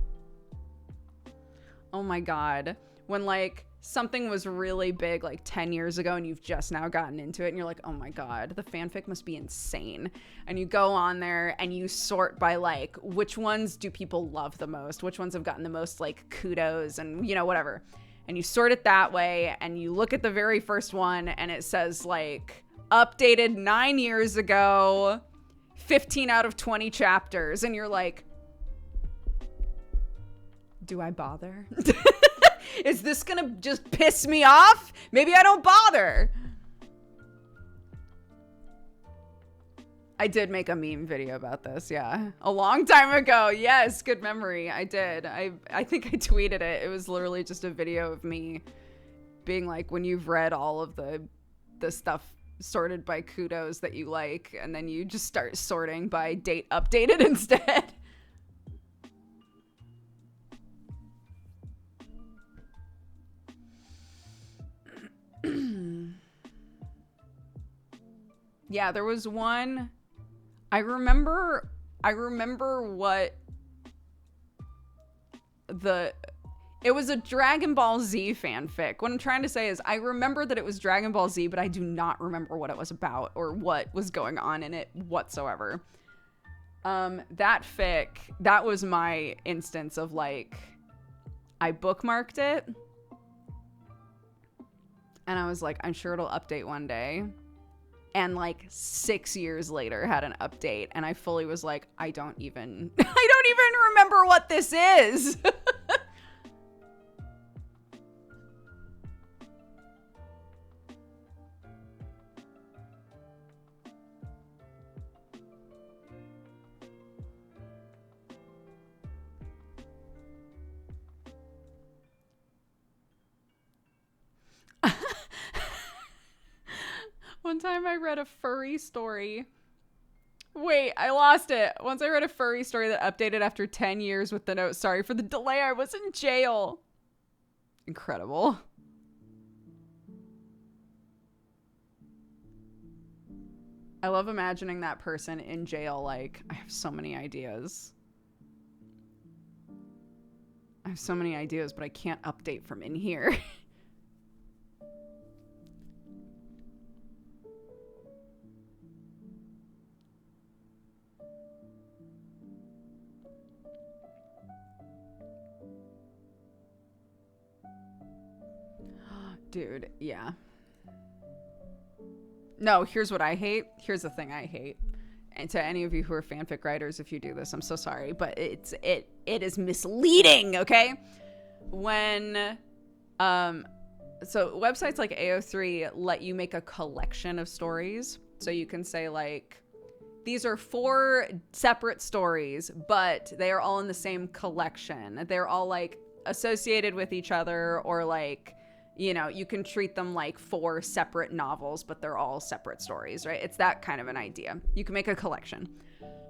Oh my God. When like something was really big like 10 years ago and you've just now gotten into it and you're like, oh my God, the fanfic must be insane. And you go on there and you sort by like, which ones do people love the most? Which ones have gotten the most like kudos and, you know, whatever. And you sort it that way and you look at the very first one and it says like updated 9 years ago, 15 out of 20 chapters. And you're like, do I bother? Is this gonna just piss me off? Maybe I don't bother. I did make a meme video about this, yeah. A long time ago. Yes, good memory. I did. I think I tweeted it. It was literally just a video of me being like, when you've read all of the stuff sorted by kudos that you like, and then you just start sorting by date updated instead. Yeah, there was one. I remember what it was a Dragon Ball Z fanfic. What I'm trying to say is I remember that it was Dragon Ball Z, but I do not remember what it was about or what was going on in it whatsoever. That fic, that was my instance of like, I bookmarked it and I was like, I'm sure it'll update one day. And like 6 years later had an update and I fully was like, I don't even remember what this is. One time I read a furry story. Wait, I lost it. Once I read a furry story that updated after 10 years with the note, sorry for the delay, I was in jail. Incredible. I love imagining that person in jail like, I have so many ideas. I have so many ideas, but I can't update from in here. Dude, yeah. No, here's what I hate. Here's the thing I hate. And to any of you who are fanfic writers, if you do this, I'm so sorry, but it is misleading, okay? When so websites like AO3 let you make a collection of stories. So you can say like, these are 4 separate stories, but they are all in the same collection. They're all like associated with each other, or like, you know, you can treat them like 4 separate novels, but they're all separate stories, right? It's that kind of an idea. You can make a collection.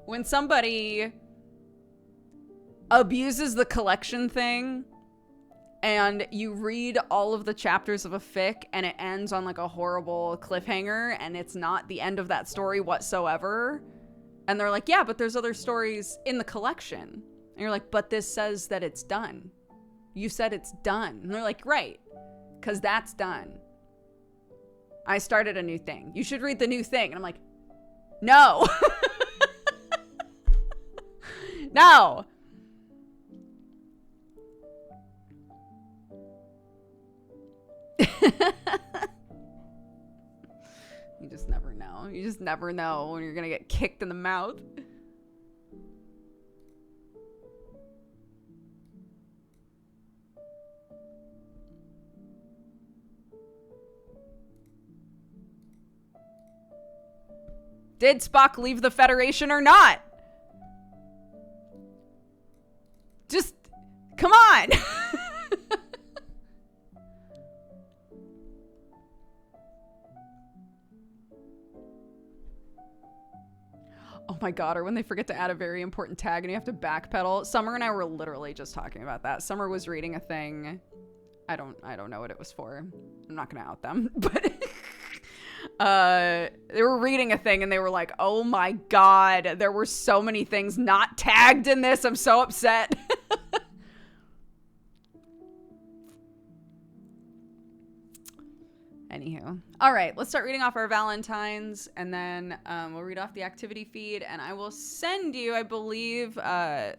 When somebody abuses the collection thing and you read all of the chapters of a fic and it ends on like a horrible cliffhanger and it's not the end of that story whatsoever, and they're like, yeah, but there's other stories in the collection. And you're like, but this says that it's done. You said it's done. And they're like, right. Because that's done. I started a new thing. You should read the new thing. And I'm like, no. No. You just never know. You just never know when you're going to get kicked in the mouth. Did Spock leave the Federation or not? Just, come on. Oh my God, or when they forget to add a very important tag and you have to backpedal. Summer and I were literally just talking about that. Summer was reading a thing. I don't know what it was for. I'm not gonna out them, but they were reading a thing and they were like, oh my God, there were so many things not tagged in this. I'm so upset. Anywho. All right, let's start reading off our Valentines, and then we'll read off the activity feed, and I will send you, I believe,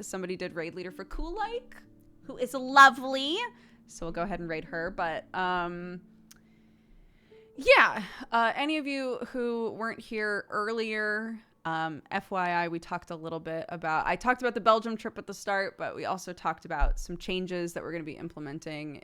somebody did raid leader for Cool Like, who is lovely. So we'll go ahead and raid her. But yeah, any of you who weren't here earlier, FYI, we talked a little bit about, I talked about the Belgium trip at the start, but we also talked about some changes that we're going to be implementing